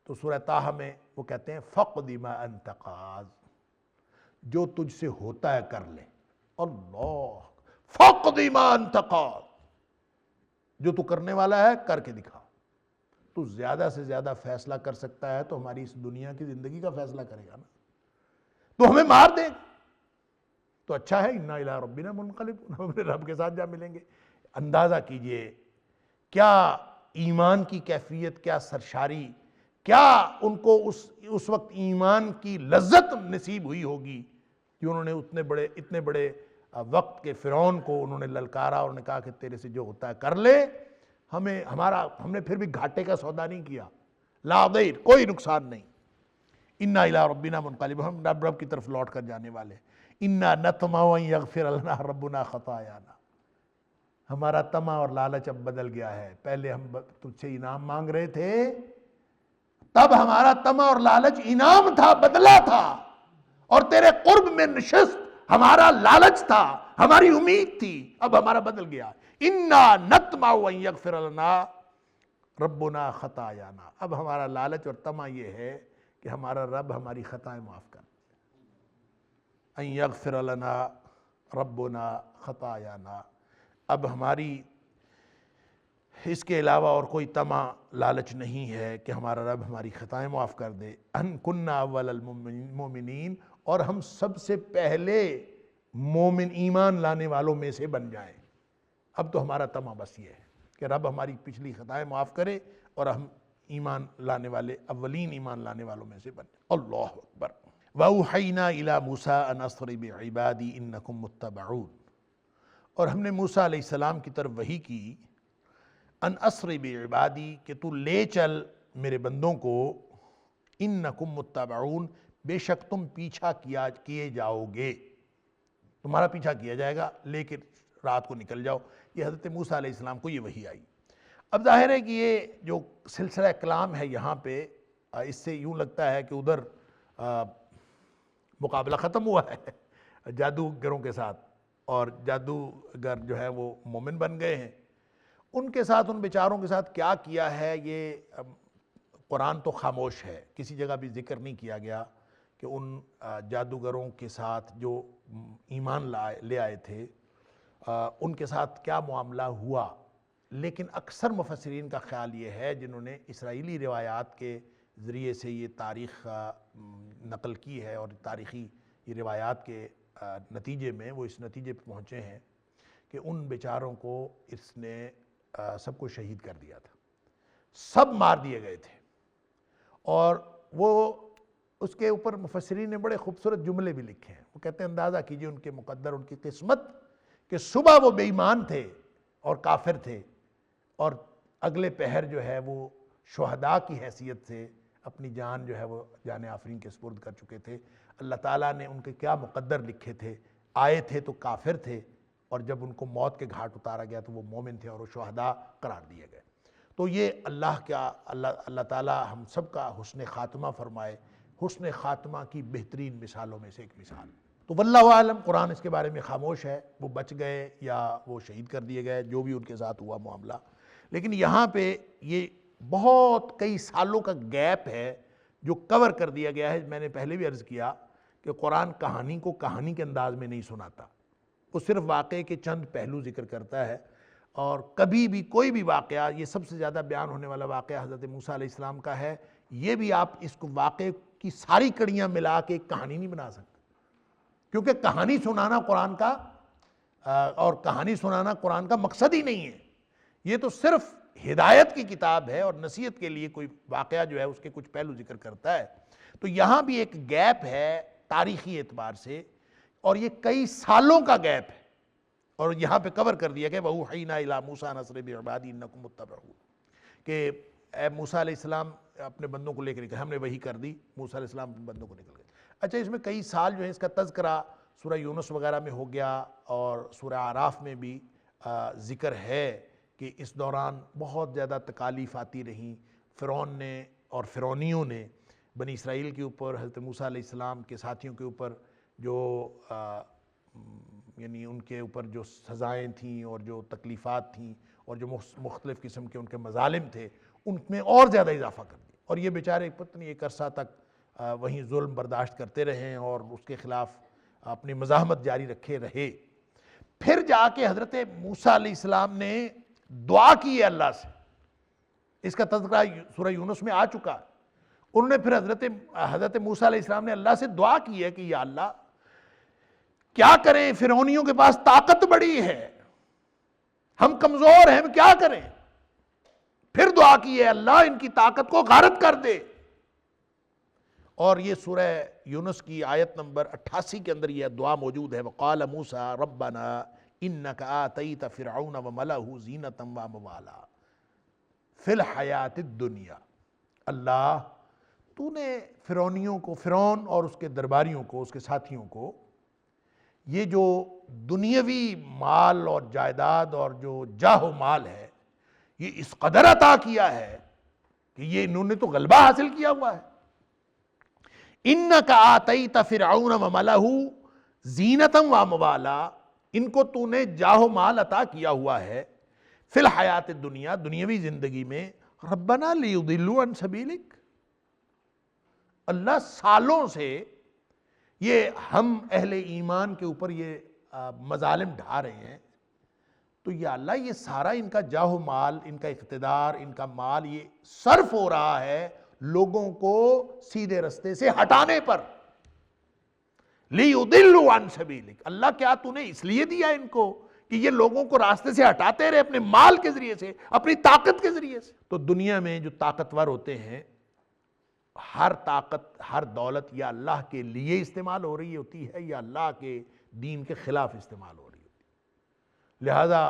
تو سورہ طٰہٰ میں وہ کہتے ہیں فَقْضِ مَا أَنْتَ قَاضٍ، جو تجھ سے ہوتا ہے کر لے۔ اللہ، فَقْضِ مَا أَنْتَ قَاضٍ، جو تو کرنے والا ہے کر کے دکھا۔ تو زیادہ سے زیادہ فیصلہ کر سکتا ہے تو ہماری اس دنیا کی زندگی کا فیصلہ کرے گا نا، تو ہمیں مار دے گا تو اچھا ہے، انا الی ربنا منقلبون، ہم اپنے رب کے ساتھ جا ملیں گے۔ اندازہ کیجئے کیا ایمان کی کیفیت، کیا سرشاری، کیا ان کو اس وقت ایمان کی لذت نصیب ہوئی ہوگی کہ انہوں نے اتنے بڑے وقت کے فرعون کو انہوں نے للکارا اور نے کہا کہ تیرے سے جو ہوتا ہے کر لے، ہم نے پھر بھی گھاٹے کا سودا نہیں کیا، لا ضیر، کوئی نقصان نہیں، انا الی ربنا منقلبون، ہم رب کی طرف لوٹ کر جانے والے، انا نطمع ان یغفر لنا ربنا خطایانا، ہمارا طمع اور لالچ اب بدل گیا ہے، پہلے ہم تجھ سے انعام مانگ رہے تھے، تب ہمارا طمع اور لالچ انعام تھا، بدلہ تھا، اور تیرے قرب میں نشست ہمارا لالچ تھا، ہماری امید تھی، اب ہمارا بدل گیا، انا نطمع ان یغفر لنا ربنا خطایانا، اب ہمارا لالچ اور طمع یہ ہے کہ ہمارا رب ہماری خطائیں معاف کر، ان یغفر لنا ربنا خطایانا، اب ہماری اس کے علاوہ اور کوئی طمع لالچ نہیں ہے کہ ہمارا رب ہماری خطائیں معاف کر دے، ان کننا اول المؤمنین، اور ہم سب سے پہلے مومن ایمان لانے والوں میں سے بن جائیں۔ اب تو ہمارا طمع بس یہ ہے کہ رب ہماری پچھلی خطائیں معاف کرے اور ہم ایمان لانے والے، اولین ایمان لانے والوں میں سے بن جائیں۔ اللہ اکبر۔ وَأَوْحَيْنَا إِلَى مُوسَىٰ أَنْ أَسْرِ بِعِبَادِي إِنَّكُمْ مُتَّبَعُونَ، اور ہم نے موسیٰ علیہ السلام کی طرف وحی کی، ان اسر بعبادی، کہ تو لے چل میرے بندوں کو، انکم متبعون، بے شک تم پیچھا کیے جاؤ گے، تمہارا پیچھا کیا جائے گا، لے کے رات کو نکل جاؤ۔ یہ حضرت موسیٰ علیہ السلام کو یہ وحی آئی۔ اب ظاہر ہے کہ یہ جو سلسلہ کلام ہے یہاں پہ، اس سے یوں لگتا ہے کہ ادھر مقابلہ ختم ہوا ہے جادوگروں کے ساتھ، اور جادوگر جو ہے وہ مومن بن گئے ہیں، ان کے ساتھ، ان بیچاروں کے ساتھ کیا کیا ہے یہ قرآن تو خاموش ہے، کسی جگہ بھی ذکر نہیں کیا گیا کہ ان جادوگروں کے ساتھ جو ایمان لے آئے تھے ان کے ساتھ کیا معاملہ ہوا۔ لیکن اکثر مفسرین کا خیال یہ ہے جنہوں نے اسرائیلی روایات کے ذریعے سے یہ تاریخ نقل کی ہے اور تاریخی یہ روایات کے نتیجے میں وہ اس نتیجے پہ پہنچے ہیں کہ ان بیچاروں کو اس نے سب کو شہید کر دیا تھا، سب مار دیے گئے تھے۔ اور وہ اس کے اوپر مفسرین نے بڑے خوبصورت جملے بھی لکھے ہیں۔ وہ کہتے ہیں اندازہ کیجئے ان کے مقدر، ان کی قسمت کہ صبح وہ بے ایمان تھے اور کافر تھے، اور اگلے پہر جو ہے وہ شہداء کی حیثیت سے اپنی جان جو ہے وہ جان آفرین کے سپرد کر چکے تھے۔ اللہ تعالیٰ نے ان کے کیا مقدر لکھے تھے، آئے تھے تو کافر تھے، اور جب ان کو موت کے گھاٹ اتارا گیا تو وہ مومن تھے اور وہ شہداء قرار دیے گئے۔ تو یہ اللہ تعالیٰ ہم سب کا حسن خاتمہ فرمائے، حسن خاتمہ کی بہترین مثالوں میں سے ایک مثال۔ تو واللہ عالم، قرآن اس کے بارے میں خاموش ہے، وہ بچ گئے یا وہ شہید کر دیے گئے، جو بھی ان کے ساتھ ہوا معاملہ۔ لیکن یہاں پہ یہ بہت کئی سالوں کا گیپ ہے جو کور کر دیا گیا ہے۔ میں نے پہلے بھی عرض کیا کہ قرآن کہانی کو کہانی کے انداز میں نہیں سناتا، وہ صرف واقعے کے چند پہلو ذکر کرتا ہے، اور کبھی بھی کوئی بھی واقعہ، یہ سب سے زیادہ بیان ہونے والا واقعہ حضرت موسیٰ علیہ السلام کا ہے، یہ بھی آپ اس کو واقعے کی ساری کڑیاں ملا کے ایک کہانی نہیں بنا سکتے، کیونکہ کہانی سنانا قرآن کا اور کہانی سنانا قرآن کا مقصد ہی نہیں ہے۔ یہ تو صرف ہدایت کی کتاب ہے اور نصیحت کے لیے کوئی واقعہ جو ہے اس کے کچھ پہلو ذکر کرتا ہے۔ تو یہاں بھی ایک گیپ ہے تاریخی اعتبار سے، اور یہ کئی سالوں کا گیپ ہے، اور یہاں پہ کور کر دیا کہ وَأُوحَيْنَا إِلَىٰ مُوسَىٰ نَسْرِ بِعِبَادِي إِنَّكُمْ مُتَّبَعُونَ، کہ اے موسیٰ علیہ السلام اپنے بندوں کو لے کے نکل، ہم نے وحی کر دی، موسیٰ علیہ السلام اپنے بندوں کو نکل گئے۔ اچھا، اس میں کئی سال جو ہے اس کا تذکرہ سورہ یونس وغیرہ میں ہو گیا، اور سورہ اعراف میں بھی ذکر ہے کہ اس دوران بہت زیادہ تکالیف آتی رہیں، فرعون نے اور فرعونیوں نے بنی اسرائیل کے اوپر، حضرت موسیٰ علیہ السلام کے ساتھیوں کے اوپر جو یعنی ان کے اوپر جو سزائیں تھیں اور جو تکلیفات تھیں اور جو مختلف قسم کے ان کے مظالم تھے، ان میں اور زیادہ اضافہ کر دیا، اور یہ بیچارے پتہ نہیں ایک عرصہ تک وہیں ظلم برداشت کرتے رہے اور اس کے خلاف اپنی مزاحمت جاری رکھے رہے۔ پھر جا کے حضرت موسیٰ علیہ السلام نے دعا کی ہے اللہ سے، اس کا تذکرہ سورہ یونس میں آ چکا ہے۔ انہوں نے پھر حضرت موسیٰ علیہ السلام نے اللہ سے دعا کی ہے کہ یا اللہ کیا کریں، فرعونیوں کے پاس طاقت بڑی ہے، ہم کمزور ہیں، ہم کیا کریں؟ پھر دعا کی ہے اللہ ان کی طاقت کو غارت کر دے، اور یہ سورہ یونس کی آیت نمبر 88 کے اندر یہ دعا موجود ہے۔ وَقَالَ مُوسَىٰ رَبَّنَا إِنَّكَ آتَيْتَ فِرْعَوْنَ وَمَلَأَهُ زِينَةً وَأَمْوَالًا فِي الْحَيَاةِ الدُّنْيَا، اللہ تو نے فرعونیوں کو، فرعون اور اس کے درباریوں کو، اس کے ساتھیوں کو، یہ جو دنیاوی مال اور جائیداد اور جو جاہ و مال ہے، یہ اس قدر عطا کیا ہے کہ یہ انہوں نے تو غلبہ حاصل کیا ہوا ہے۔ إِنَّكَ آتَيْتَ فِرْعَوْنَ وَمَلَأَهُ زِينَةً وَأَمْوَالًا، ان کو تو نے جاہ و مال عطا کیا ہوا ہے فی الحیات الدنیا، دنیاوی زندگی میں۔ ربنا لیضلوا عن سبیلک، اللہ سالوں سے یہ ہم اہل ایمان کے اوپر یہ مظالم ڈھا رہے ہیں، تو یا اللہ یہ سارا ان کا جاہ و مال، ان کا اقتدار، ان کا مال یہ صرف ہو رہا ہے لوگوں کو سیدھے رستے سے ہٹانے پر۔ لیضلوا عن سبیلک، اللہ کیا تو نے اس لیے دیا ان کو کہ یہ لوگوں کو راستے سے ہٹاتے رہے اپنے مال کے ذریعے سے، اپنی طاقت کے ذریعے سے؟ تو دنیا میں جو طاقتور ہوتے ہیں، ہر طاقت، ہر دولت یا اللہ کے لیے استعمال ہو رہی ہوتی ہے یا اللہ کے دین کے خلاف استعمال ہو رہی ہوتی ہے۔ لہذا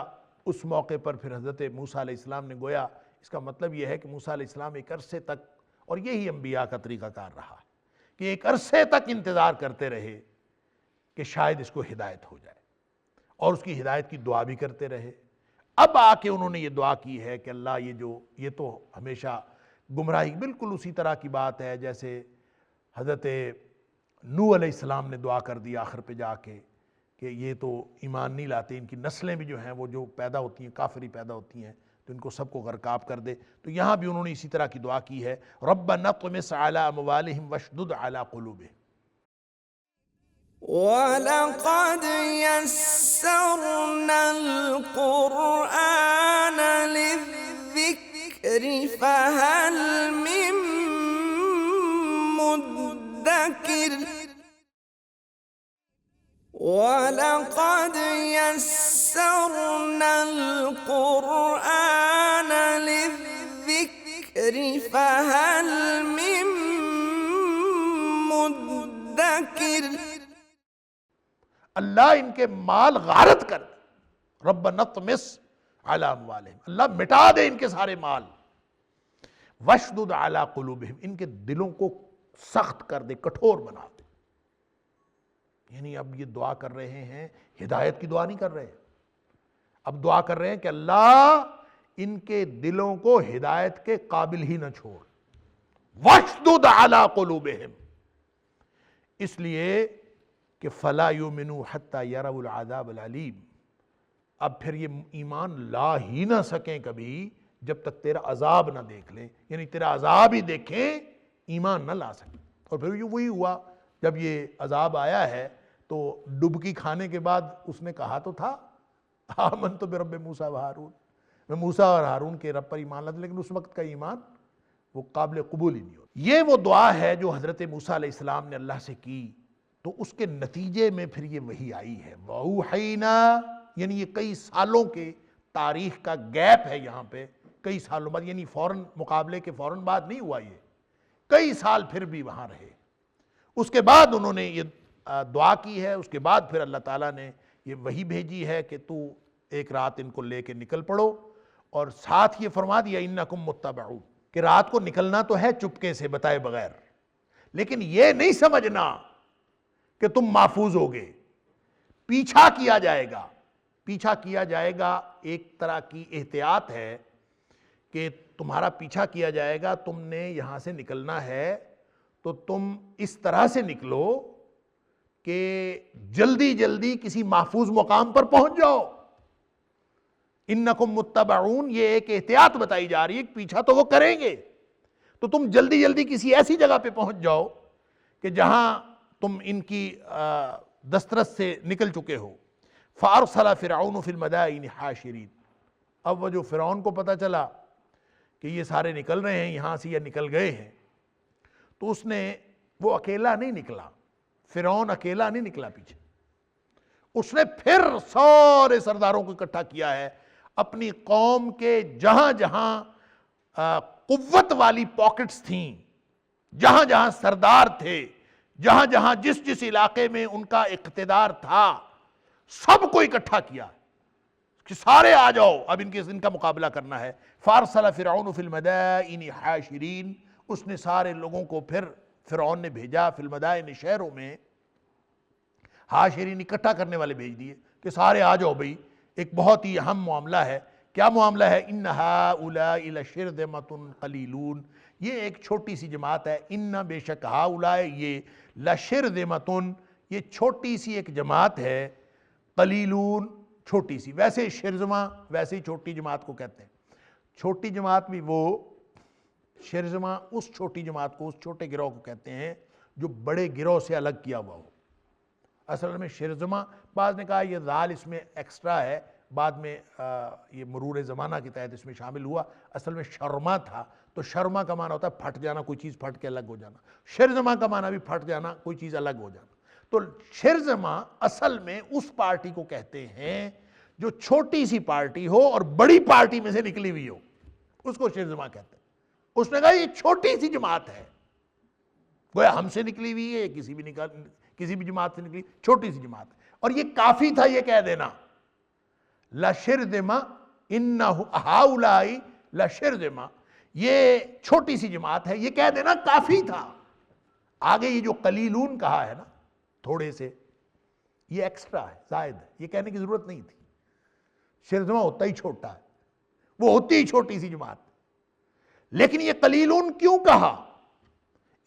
اس موقع پر پھر حضرت موسیٰ علیہ السلام نے گویا، اس کا مطلب یہ ہے کہ موسیٰ علیہ السلام ایک عرصے تک، اور یہی انبیاء کا طریقہ کار رہا کہ ایک عرصے تک انتظار کرتے رہے کہ شاید اس کو ہدایت ہو جائے، اور اس کی ہدایت کی دعا بھی کرتے رہے۔ اب آ کے انہوں نے یہ دعا کی ہے کہ اللہ یہ تو ہمیشہ گمراہی، بالکل اسی طرح کی بات ہے جیسے حضرت نوح علیہ السلام نے دعا کر دی آخر پہ جا کے کہ یہ تو ایمان نہیں لاتے، ان کی نسلیں بھی جو ہیں وہ جو پیدا ہوتی ہیں کافری پیدا ہوتی ہیں، تو ان کو سب کو غرقاب کر دے۔ تو یہاں بھی انہوں نے اسی طرح کی دعا کی ہے، ربنا اطمس علی اموالہم واشدد علی قلوبہم۔ وَلَقَدْ يَسَّرْنَا الْقُرْآنَ لِلذِّكْرِ فَهَلْ مِن مُّدَّكِرٍ وَلَقَدْ يَسَّرْنَا الْقُرْآنَ لِلذِّكْرِ فَهَلْ مِن مُّدَّكِرٍ۔ اللہ ان کے مال غارت کر دے، ربنا اطمس علی اموالہم، اللہ مٹا دے ان کے سارے مال، واشدد علی قلوبہم، ان کے دلوں کو سخت کر دے، کٹھور بنا دے۔ یعنی اب یہ دعا کر رہے ہیں، ہدایت کی دعا نہیں کر رہے، اب دعا کر رہے ہیں کہ اللہ ان کے دلوں کو ہدایت کے قابل ہی نہ چھوڑ، واشدد علی قلوبہم، اس لیے کہ فلا یؤمنوا حتی یروا العذاب العلیم، اب پھر یہ ایمان لا ہی نہ سکیں کبھی جب تک تیرا عذاب نہ دیکھ لیں، یعنی تیرا عذاب ہی دیکھیں ایمان نہ لا سکیں۔ اور پھر یہ وہی ہوا، جب یہ عذاب آیا ہے تو ڈبکی کھانے کے بعد اس نے کہا تو تھا آمنت برب موسیٰ و ہارون، میں موسیٰ اور ہارون کے رب پر ایمان لاتا، لیکن اس وقت کا ایمان وہ قابل قبول ہی نہیں ہوتا۔ یہ وہ دعا ہے جو حضرت موسیٰ علیہ السلام نے اللہ سے کی، تو اس کے نتیجے میں پھر یہ وحی آئی ہے، وَأَوْحَيْنَا، یعنی یہ کئی سالوں کے تاریخ کا گیپ ہے یہاں پہ، کئی سالوں بعد، یعنی فوراً مقابلے کے فوراً بعد نہیں ہوا، یہ کئی سال پھر بھی وہاں رہے۔ اس کے بعد انہوں نے یہ دعا کی ہے، اس کے بعد پھر اللہ تعالیٰ نے یہ وحی بھیجی ہے کہ تو ایک رات ان کو لے کے نکل پڑو، اور ساتھ یہ فرما دیا اِنَّكُمْ مُتَّبَعُونَ، کہ رات کو نکلنا تو ہے چپکے سے بتائے بغیر، لیکن یہ نہیں سمجھنا کہ تم محفوظ ہوگے، پیچھا کیا جائے گا۔ پیچھا کیا جائے گا ایک طرح کی احتیاط ہے کہ تمہارا پیچھا کیا جائے گا، تم نے یہاں سے نکلنا ہے تو تم اس طرح سے نکلو کہ جلدی جلدی کسی محفوظ مقام پر پہنچ جاؤ۔ انکم متبعون، یہ ایک احتیاط بتائی جا رہی ہے کہ پیچھا تو وہ کریں گے، تو تم جلدی جلدی کسی ایسی جگہ پہ پہنچ جاؤ کہ جہاں تم ان کی دسترس سے نکل چکے ہو۔ فَأَرْسَلَ فِرْعَوْنُ فِي الْمَدَائِنِ حَاشِرِينَ، اب وہ جو فرعون کو پتہ چلا کہ یہ سارے نکل رہے ہیں یہاں سے یا نکل گئے ہیں، تو اس نے، وہ اکیلا نہیں نکلا، فرعون اکیلا نہیں نکلا پیچھے، اس نے پھر سارے سرداروں کو اکٹھا کیا ہے، اپنی قوم کے جہاں جہاں قوت والی پاکٹس تھیں، جہاں جہاں سردار تھے، جہاں جہاں جس جس علاقے میں ان کا اقتدار تھا، سب کو اکٹھا کیا کہ سارے آ جاؤ، اب ان کا مقابلہ کرنا ہے۔ فَأَرْسَلَ فِرْعَوْنُ فِي الْمَدَائِنِ حَاشِرِينَ، اس نے سارے لوگوں کو پھر فرعون نے بھیجا فی المدائن، شہروں میں، حاشرین اکٹھا کرنے والے بھیج دیے کہ سارے آ جاؤ بھئی، ایک بہت ہی اہم معاملہ ہے۔ کیا معاملہ ہے؟ اِنَّ هَؤُلَاءِ لَشِرْذِمَةٌ قَلِيلُونَ، یہ ایک چھوٹی سی جماعت ہے، اِنَّ بے شک ہَؤُلَاءِ یہ، لَشِرْذِمَةٌ یہ چھوٹی سی ایک جماعت ہے، قلیلون چھوٹی سی، ویسے شرذمہ ویسے ہی چھوٹی جماعت کو کہتے ہیں، چھوٹی جماعت بھی وہ، شرذمہ اس چھوٹی جماعت کو، اس چھوٹے گروہ کو کہتے ہیں جو بڑے گروہ سے الگ کیا ہوا ہو۔ اصل میں شرذمہ، بعض نے کہا یہ ذال اس میں ایکسٹرا ہے، بعد میں یہ مرور زمانہ کے تحت اس میں شامل ہوا، اصل میں شرما تھا، تو شرما کا معنی ہوتا ہے پھٹ جانا، کوئی چیز پھٹ کے الگ ہو جانا، شرذمہ کا معنی بھی پھٹ جانا، کوئی چیز الگ ہو جانا۔ تو شرذمہ اصل میں اس پارٹی کو کہتے ہیں جو چھوٹی سی پارٹی ہو اور بڑی پارٹی میں سے نکلی ہوئی ہو، اس کو شرذمہ کہتے ہیں۔ اس نے کہا یہ چھوٹی سی جماعت ہے، گویا ہم سے نکلی ہوئی ہے، کسی بھی جماعت سے نکلی، چھوٹی سی جماعت ہے، اور یہ کافی تھا یہ کہہ دینا لَشِرْذِمَةٌ إِنَّهُ هَؤُلَاءِ لَشِرْذِمَةٌ، یہ چھوٹی سی جماعت ہے، یہ کہہ دینا کافی تھا۔ آگے یہ جو قلیلون کہا ہے نا، تھوڑے سے، یہ ایکسٹرا ہے، زائد ہے، یہ کہنے کی ضرورت نہیں تھی۔ شرذمہ ہوتا ہی چھوٹا ہے، وہ ہوتی ہی چھوٹی سی جماعت، لیکن یہ قلیلون کیوں کہا؟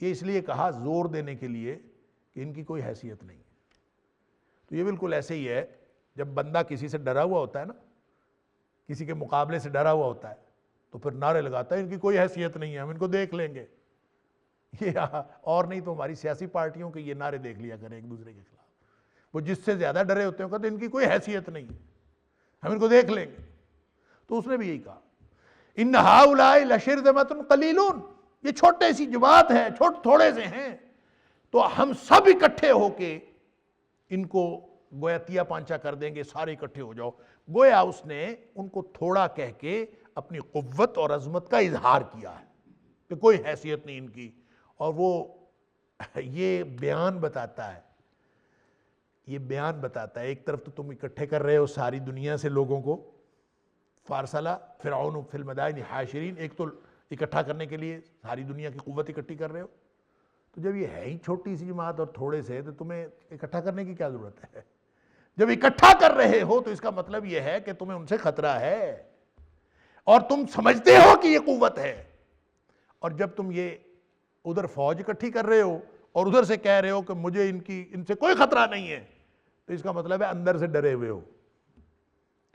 یہ اس لیے کہا زور دینے کے لیے کہ ان کی کوئی حیثیت نہیں ہے۔ تو یہ بالکل ایسے ہی ہے، جب بندہ کسی سے ڈرا ہوا ہوتا ہے نا، کسی کے مقابلے سے ڈرا ہوا ہوتا ہے تو پھر نعرے لگاتا ہے ان کی کوئی حیثیت نہیں ہے، ہم ان کو دیکھ لیں گے. یہ اور نہیں تو ہماری سیاسی پارٹیوں کے یہ نعرے دیکھ لیا کریں ایک دوسرے کے خلاف. وہ جس سے زیادہ ڈرے ہوتے ہیں کہتے ہیں ان کی کوئی حیثیت نہیں ہے، ہم ان کو دیکھ لیں گے. تو اس نے بھی یہی کہا ان ہؤلاء لشرذمۃ قلیلون، یہ چھوٹے سی جماعت ہے، تھوڑے سے ہیں، تو ہم سب اکٹھے ہو کے ان کو گویا تیا پانچا کر دیں گے، سارے اکٹھے ہو جاؤ. گویا اس نے ان کو تھوڑا کہہ کے اپنی قوت اور عظمت کا اظہار کیا ہے کہ کوئی حیثیت نہیں ان کی. اور وہ یہ بیان بتاتا ہے ایک طرف تو تم اکٹھے کر رہے ہو ساری دنیا سے لوگوں کو، فارسلہ فرعون فی المدائن حاشرین، ایک تو اکٹھا کرنے کے لیے ساری دنیا کی قوت اکٹھی کر رہے ہو، تو جب یہ ہے ہی چھوٹی سی جماعت اور تھوڑے سے تو تمہیں اکٹھا کرنے کی کیا ضرورت ہے؟ جب اکٹھا کر رہے ہو تو اس کا مطلب یہ ہے کہ تمہیں ان سے خطرہ ہے اور تم سمجھتے ہو کہ یہ قوت ہے. اور جب تم یہ ادھر فوج اکٹھی کر رہے ہو اور ادھر سے کہہ رہے ہو کہ مجھے ان سے کوئی خطرہ نہیں ہے، تو اس کا مطلب ہے اندر سے ڈرے ہوئے ہو.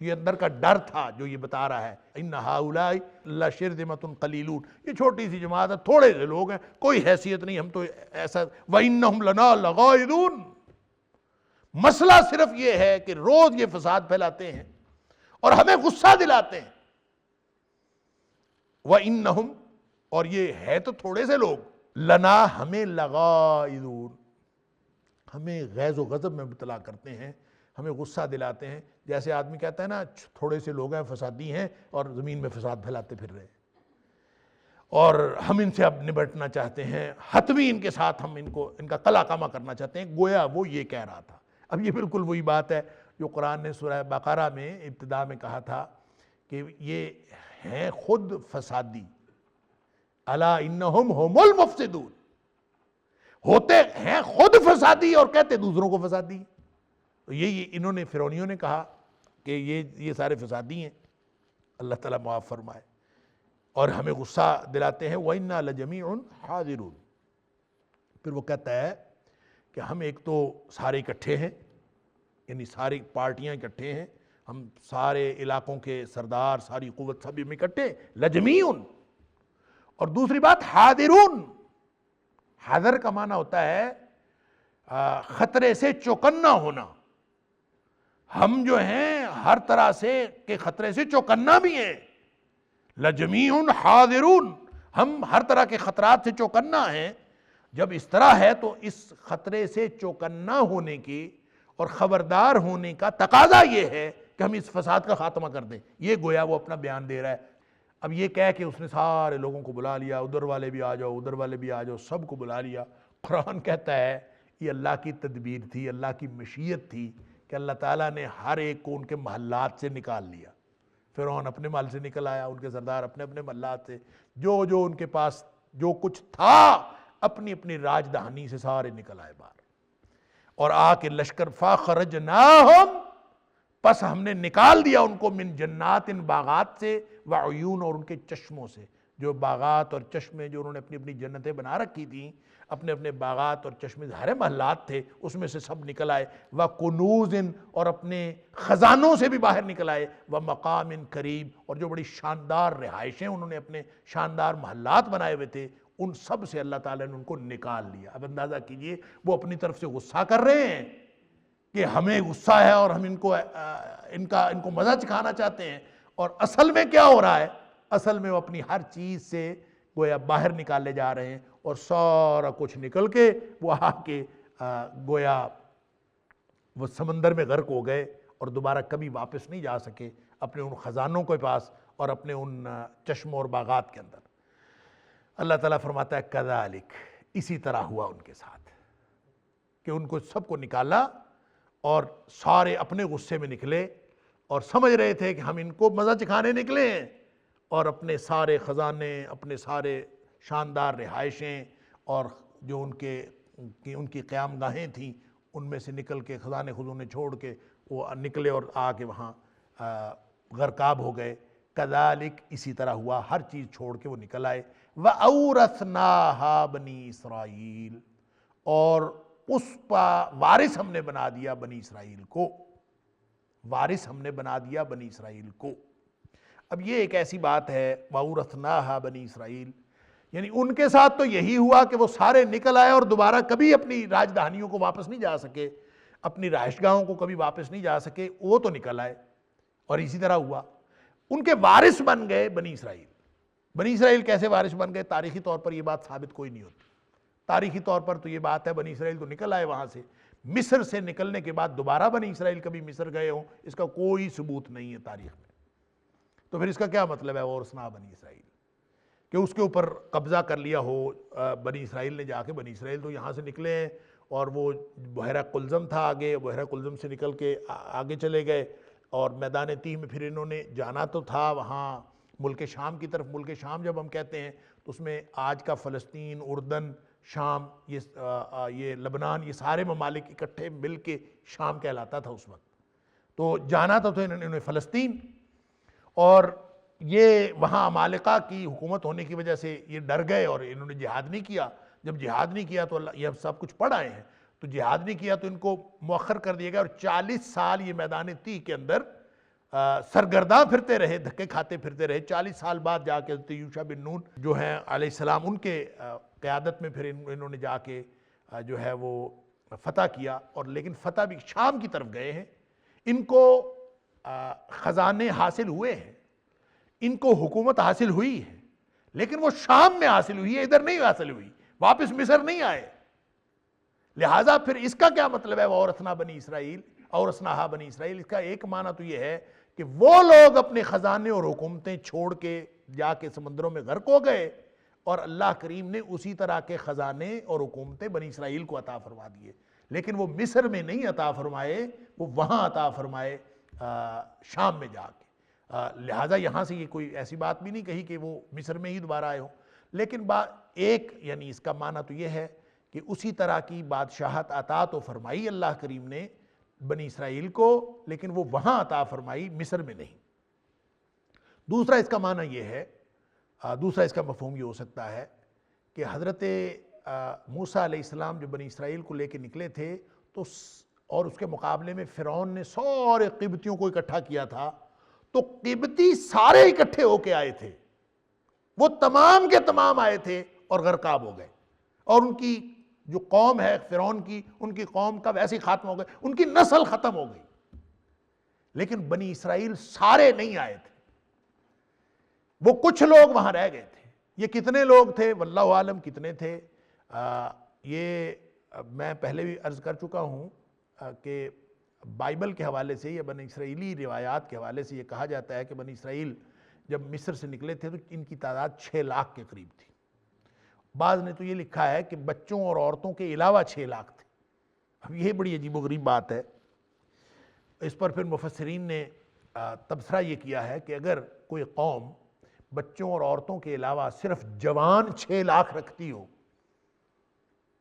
یہ اندر کا ڈر تھا جو یہ بتا رہا ہے ان ہؤلاء لشرذمۃ قلیلون، یہ چھوٹی سی جماعت ہے، تھوڑے سے لوگ ہیں، کوئی حیثیت نہیں، ہم تو ایسا وانہم لنا لغائظون. مسئلہ صرف یہ ہے کہ روز یہ فساد پھیلاتے ہیں اور ہمیں غصہ دلاتے ہیں. وانہم، اور یہ ہے تو تھوڑے سے لوگ، لنا، ہمیں لغائظون، ہمیں غیظ و غضب میں مبتلا کرتے ہیں، ہمیں غصہ دلاتے ہیں. جیسے آدمی کہتا ہے نا تھوڑے سے لوگ ہیں، فسادی ہیں اور زمین میں فساد پھیلاتے پھر رہے ہیں، اور ہم ان سے اب نبٹنا چاہتے ہیں، حتمی ان کے ساتھ ہم ان کا قلع کامہ کرنا چاہتے ہیں. گویا وہ یہ کہہ رہا تھا. اب یہ بالکل وہی بات ہے جو قرآن نے سورہ بقرہ میں ابتدا میں کہا تھا کہ یہ ہیں خود فسادی، الا انہم ہم المفسدون، ہوتے ہیں خود فسادی اور کہتے دوسروں کو فسادی. تو یہی انہوں نے فرعونیوں نے کہا کہ یہ سارے فسادی ہیں. اللہ تعالیٰ معاف فرمائے. اور ہمیں غصہ دلاتے ہیں وَإِنَّا لَجَمِيعٌ حَاذِرُونَ. پھر وہ کہتا ہے کہ ہم ایک تو سارے اکٹھے ہیں، یعنی ساری پارٹیاں اکٹھے ہیں، ہم سارے علاقوں کے سردار، ساری قوت سب میں اکٹھے، لجمیعٌ. اور دوسری بات حاضرون، حاضر کا معنی ہوتا ہے خطرے سے چوکنا ہونا. ہم جو ہیں ہر طرح سے کہ خطرے سے چوکنا بھی ہیں. لجمیع حاضرون، ہم ہر طرح کے خطرات سے چوکنا ہیں. جب اس طرح ہے تو اس خطرے سے چوکنا ہونے کی اور خبردار ہونے کا تقاضا یہ ہے کہ ہم اس فساد کا خاتمہ کر دیں. یہ گویا وہ اپنا بیان دے رہا ہے. اب یہ کہہ کہ اس نے سارے لوگوں کو بلا لیا، ادھر والے بھی آ جاؤ، ادھر والے بھی آ جاؤ، سب کو بلا لیا. قرآن کہتا ہے یہ اللہ کی تدبیر تھی، اللہ کی مشیت تھی کہ اللہ تعالیٰ نے ہر ایک کو ان کے محلات سے نکال لیا. فرعون اپنے محل سے نکل آیا، ان کے سردار اپنے اپنے محلات سے، جو ان کے پاس جو کچھ تھا اپنی اپنی راج دہانی سے سارے نکل آئے باہر. اور آ کے لشکر فاخرجناہم، پس ہم نے نکال دیا ان کو من جنات، ان باغات سے، وعیون، اور ان کے چشموں سے. جو باغات اور چشمے جو انہوں نے اپنی اپنی جنتیں بنا رکھی تھیں، اپنے اپنے باغات اور چشمے ہر محلات تھے اس میں سے سب نکل آئے. وَقُنُوزٍ، اور اپنے خزانوں سے بھی باہر نکل آئے. وَمَقَامٍ کریم، اور جو بڑی شاندار رہائشیں انہوں نے اپنے شاندار محلات بنائے ہوئے تھے ان سب سے اللہ تعالیٰ نے ان کو نکال لیا. اب اندازہ کیجئے وہ اپنی طرف سے غصہ کر رہے ہیں کہ ہمیں غصہ ہے اور ہم ان کو مزہ چکھانا چاہتے ہیں، اور اصل میں کیا ہو رہا ہے؟ اصل میں وہ اپنی ہر چیز سے گویا باہر نکالے جا رہے ہیں، اور سارا کچھ نکل کے وہ آ کے گویا وہ سمندر میں غرق ہو گئے اور دوبارہ کبھی واپس نہیں جا سکے اپنے ان خزانوں کے پاس اور اپنے ان چشموں اور باغات کے اندر. اللہ تعالیٰ فرماتا ہے کذالک، اسی طرح ہوا ان کے ساتھ کہ ان کو سب کو نکالا اور سارے اپنے غصے میں نکلے اور سمجھ رہے تھے کہ ہم ان کو مزہ چکھانے نکلے ہیں، اور اپنے سارے خزانے، اپنے سارے شاندار رہائشیں اور جو ان کی قیام گاہیں تھیں ان میں سے نکل کے خزانے خزونے چھوڑ کے وہ نکلے اور آ کے وہاں غرقاب ہو گئے. کذالک، اسی طرح ہوا، ہر چیز چھوڑ کے وہ نکل آئے. وَأَوْرَثْنَاهَا بَنِي اسرائیل، اور اس کا وارث ہم نے بنا دیا بنی اسرائیل کو، وارث ہم نے بنا دیا بنی اسرائیل کو. اب یہ ایک ایسی بات ہے وَأَوْرَثْنَاهَا بنی اسرائیل، یعنی ان کے ساتھ تو یہی ہوا کہ وہ سارے نکل آئے اور دوبارہ کبھی اپنی راجدھانیوں کو واپس نہیں جا سکے، اپنی رہائش گاہوں کو کبھی واپس نہیں جا سکے، وہ تو نکل آئے اور اسی طرح ہوا۔ ان کے وارث بن گئے بنی اسرائیل۔ بنی اسرائیل کیسے وارث بن گئے؟ تاریخی طور پر یہ بات ثابت کوئی نہیں ہوتی۔ تاریخی طور پر تو یہ بات ہے بنی اسرائیل تو نکل آئے وہاں سے، مصر سے نکلنے کے بعد دوبارہ بنی اسرائیل کبھی مصر گئے ہوں اس کا کوئی ثبوت نہیں ہے تاریخ میں۔ تو پھر اس کا کیا مطلب ہے وَأَوْرَثْنَاهَا بنی اسرائیل، کہ اس کے اوپر قبضہ کر لیا ہو بنی اسرائیل نے جا کے؟ بنی اسرائیل تو یہاں سے نکلے ہیں اور وہ بحیرہ قلزم تھا آگے، بحیرہ قلزم سے نکل کے آگے چلے گئے اور میدان تیہ میں پھر انہوں نے جانا تو تھا وہاں ملک شام کی طرف۔ ملک شام جب ہم کہتے ہیں تو اس میں آج کا فلسطین، اردن، شام، یہ لبنان، یہ سارے ممالک اکٹھے مل کے شام کہلاتا تھا اس وقت۔ تو جانا تو انہوں نے فلسطین، اور یہ وہاں عمالقہ کی حکومت ہونے کی وجہ سے یہ ڈر گئے اور انہوں نے جہاد نہیں کیا۔ جب جہاد نہیں کیا تو اللہ، یہ سب کچھ پڑھ آئے ہیں، تو جہاد نہیں کیا تو ان کو مؤخر کر دیا گیا، اور 40 سال یہ میدان تیہ کے اندر سرگرداں پھرتے رہے، دھکے کھاتے پھرتے رہے۔ 40 سال بعد جا کے حضرت یوشع بن نون جو ہیں علیہ السلام، ان کے قیادت میں پھر انہوں نے جا کے جو ہے وہ فتح کیا، اور لیکن فتح بھی شام کی طرف گئے ہیں۔ ان کو خزانے حاصل ہوئے ہیں، ان کو حکومت حاصل ہوئی ہے، لیکن وہ شام میں حاصل ہوئی ہے، ادھر نہیں حاصل ہوئی، واپس مصر نہیں آئے۔ لہٰذا پھر اس کا کیا مطلب ہے وَأَوْرَثْنَا بنی اسرائیل، اورثناہا بنی اسرائیل؟ اس کا ایک معنی تو یہ ہے کہ وہ لوگ اپنے خزانے اور حکومتیں چھوڑ کے جا کے سمندروں میں غرق ہو گئے، اور اللہ کریم نے اسی طرح کے خزانے اور حکومتیں بنی اسرائیل کو عطا فرما دیے، لیکن وہ مصر میں نہیں عطا فرمائے، وہ وہاں عطا فرمائے شام میں جا کے۔ لہٰذا یہاں سے یہ کوئی ایسی بات بھی نہیں کہی کہ وہ مصر میں ہی دوبارہ آئے ہوں، لیکن ایک یعنی اس کا معنی تو یہ ہے کہ اسی طرح کی بادشاہت عطا تو فرمائی اللہ کریم نے بنی اسرائیل کو، لیکن وہ وہاں عطا فرمائی، مصر میں نہیں۔ دوسرا اس کا معنی یہ ہے، دوسرا اس کا مفہوم یہ ہو سکتا ہے کہ حضرت موسیٰ علیہ السلام جو بنی اسرائیل کو لے کے نکلے تھے تو اور اس کے مقابلے میں فرعون نے سارے قبطیوں کو اکٹھا کیا تھا، تو قبطی سارے اکٹھے ہو کے آئے تھے، وہ تمام کے تمام آئے تھے اور غرقاب ہو گئے، اور ان کی جو قوم ہے فرعون کی، ان کی قوم کا ویسے ہی خاتمہ ہو گئے، ان کی نسل ختم ہو گئی۔ لیکن بنی اسرائیل سارے نہیں آئے تھے، وہ کچھ لوگ وہاں رہ گئے تھے۔ یہ کتنے لوگ تھے واللہ عالم کتنے تھے، یہ میں پہلے بھی عرض کر چکا ہوں کہ بائبل کے حوالے سے یا بنی اسرائیلی روایات کے حوالے سے یہ کہا جاتا ہے کہ بنی اسرائیل جب مصر سے نکلے تھے تو ان کی تعداد 6 لاکھ کے قریب تھی۔ بعض نے تو یہ لکھا ہے کہ بچوں اور عورتوں کے علاوہ 6 لاکھ تھے۔ اب یہ بڑی عجیب و غریب بات ہے۔ اس پر پھر مفسرین نے تبصرہ یہ کیا ہے کہ اگر کوئی قوم بچوں اور عورتوں کے علاوہ صرف جوان 6 لاکھ رکھتی ہو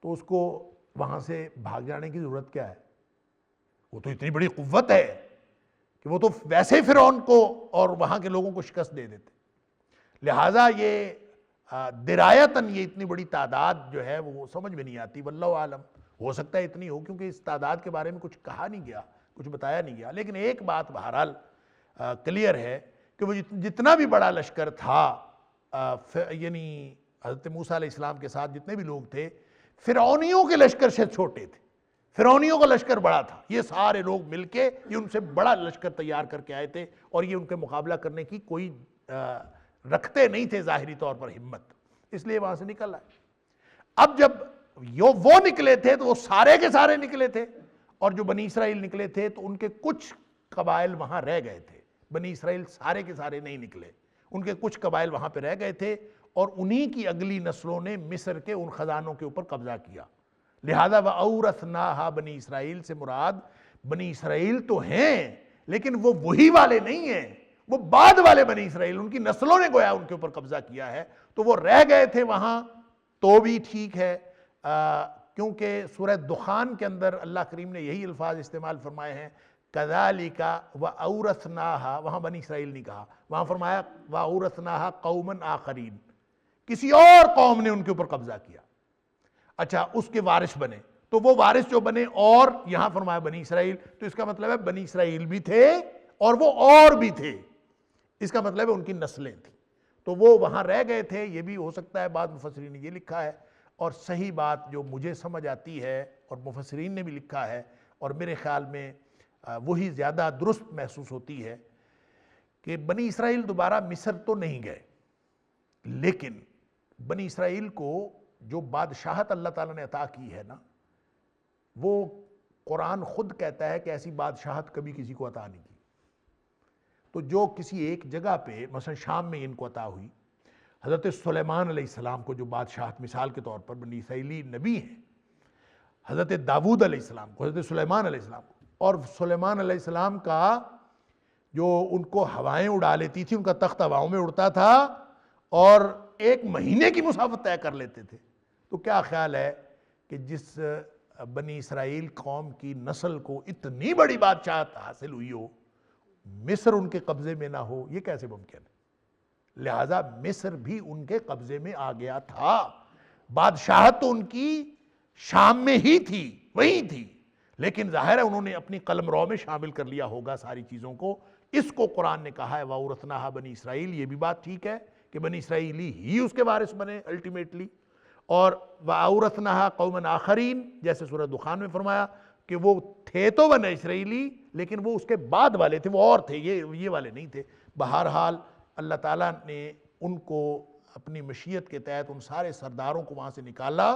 تو اس کو وہاں سے بھاگ جانے کی ضرورت کیا ہے؟ وہ تو اتنی بڑی قوت ہے کہ وہ تو ویسے فرعون کو اور وہاں کے لوگوں کو شکست دے دیتے۔ لہٰذا یہ درایتاً یہ اتنی بڑی تعداد جو ہے وہ سمجھ میں نہیں آتی، واللہ عالم، ہو سکتا ہے اتنی ہو کیونکہ اس تعداد کے بارے میں کچھ کہا نہیں گیا، کچھ بتایا نہیں گیا۔ لیکن ایک بات بہرحال کلیئر ہے کہ وہ جتنا بھی بڑا لشکر تھا، یعنی حضرت موسیٰ علیہ السلام کے ساتھ جتنے بھی لوگ تھے، فرعونیوں کے لشکر سے چھوٹے تھے، فرعونیوں کا لشکر بڑا تھا۔ یہ سارے لوگ مل کے یہ ان سے بڑا لشکر تیار کر کے آئے تھے، اور یہ ان کے مقابلہ کرنے کی کوئی رکھتے نہیں تھے ظاہری طور پر ہمت، اس لیے وہاں سے نکل آئے۔ اب جب وہ نکلے تھے تو وہ سارے کے سارے نکلے تھے، اور جو بنی اسرائیل نکلے تھے تو ان کے کچھ قبائل وہاں رہ گئے تھے۔ بنی اسرائیل سارے کے سارے نہیں نکلے، ان کے کچھ قبائل وہاں پہ رہ گئے تھے، اور انہی کی اگلی نسلوں نے مصر کے ان خزانوں کے اوپر قبضہ کیا۔ لہذا وَأَوْرَثْنَاهَا بنی اسرائیل سے مراد بنی اسرائیل تو ہیں، لیکن وہ وہی والے نہیں ہیں، وہ بعد والے بنی اسرائیل، ان کی نسلوں نے گویا ان کے اوپر قبضہ کیا ہے، تو وہ رہ گئے تھے وہاں تو بھی ٹھیک ہے، کیونکہ سورہ دخان کے اندر اللہ کریم نے یہی الفاظ استعمال فرمائے ہیں، كَذَلِكَ وَأَوْرَثْنَاهَا، وہاں بنی اسرائیل نہیں کہا، وہاں فرمایا وَأَوْرَثْنَاهَا قَوْمًا آخَرِينَ، کسی اور قوم نے ان کے اوپر قبضہ کیا۔ اچھا، اس کے وارث بنے، تو وہ وارث جو بنے، اور یہاں فرمایا بنی اسرائیل، تو اس کا مطلب ہے بنی اسرائیل بھی تھے اور وہ اور بھی تھے، اس کا مطلب ہے ان کی نسلیں تھیں، تو وہ وہاں رہ گئے تھے، یہ بھی ہو سکتا ہے، بعض مفسرین نے یہ لکھا ہے، اور صحیح بات جو مجھے سمجھ آتی ہے اور مفسرین نے بھی لکھا ہے اور میرے خیال میں وہی زیادہ درست محسوس ہوتی ہے کہ بنی اسرائیل دوبارہ مصر تو نہیں گئے، لیکن بنی اسرائیل کو جو بادشاہت اللہ تعالیٰ نے عطا کی ہے نا، وہ قرآن خود کہتا ہے کہ ایسی بادشاہت کبھی کسی کو عطا نہیں کی۔ تو جو کسی ایک جگہ پہ مثلا شام میں ان کو عطا ہوئی، حضرت سلیمان علیہ السلام کو جو بادشاہت مثال کے طور پر بنی اسرائیلی نبی ہیں، حضرت داود علیہ السلام کو، حضرت سلیمان علیہ السلام کو، اور سلیمان علیہ السلام کا جو ان کو ہوائیں اڑا لیتی تھی، ان کا تخت ہواؤں میں اڑتا تھا اور 1 مہینے کی مسافت طے کر لیتے تھے، تو کیا خیال ہے کہ جس بنی اسرائیل قوم کی نسل کو اتنی بڑی بادشاہت حاصل ہوئی ہو، مصر ان کے قبضے میں نہ ہو، یہ کیسے ممکن ہے؟ لہٰذا مصر بھی ان کے قبضے میں آ گیا تھا، بادشاہت تو ان کی شام میں ہی تھی، وہیں تھی، لیکن ظاہر ہے انہوں نے اپنی قلم رو میں شامل کر لیا ہوگا ساری چیزوں کو۔ اس کو قرآن نے کہا ہے وَأَوْرَثْنَاهَا بنی اسرائیل، یہ بھی بات ٹھیک ہے کہ بنی اسرائیلی ہی اس کے وارث بنے الٹیمیٹلی، اور وَأَوْرَثْنَاهَا قَوْمًا آخَرِينَ جیسے سورہ دخان میں فرمایا کہ وہ تھے تو بنی اسرائیلی لیکن وہ اس کے بعد والے تھے، وہ اور تھے، یہ والے نہیں تھے۔ بہرحال اللہ تعالیٰ نے ان کو اپنی مشیت کے تحت ان سارے سرداروں کو وہاں سے نکالا،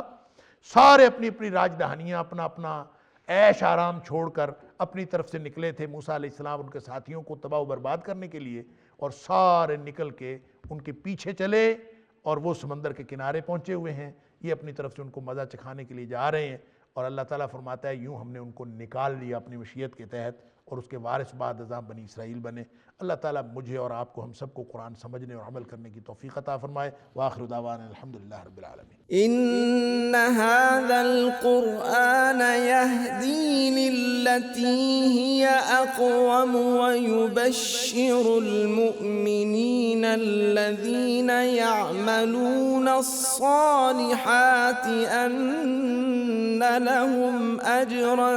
سارے اپنی اپنی راجدھانیاں، اپنا اپنا عیش آرام چھوڑ کر اپنی طرف سے نکلے تھے موسیٰ علیہ السلام ان کے ساتھیوں کو تباہ و برباد کرنے کے لیے، اور سارے نکل کے ان کے پیچھے چلے اور وہ سمندر کے کنارے پہنچے ہوئے ہیں، یہ اپنی طرف سے ان کو مزہ چکھانے کے لیے جا رہے ہیں، اور اللہ تعالیٰ فرماتا ہے یوں ہم نے ان کو نکال لیا اپنی مشیت کے تحت، اور اس کے وارث بعد ازاں بنی اسرائیل بنے۔ اللہ تعالیٰ مجھے اور آپ کو، ہم سب کو قرآن سمجھنے اور عمل کرنے کی توفیق عطا فرمائے۔ وآخر دعوانا الحمدللہ رب العالمین۔ إن هذا القرآن يهدي للتي هي أقوم ويبشر المؤمنين الذين يعملون الصالحات أن لهم أجرا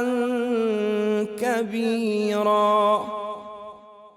كبيرا۔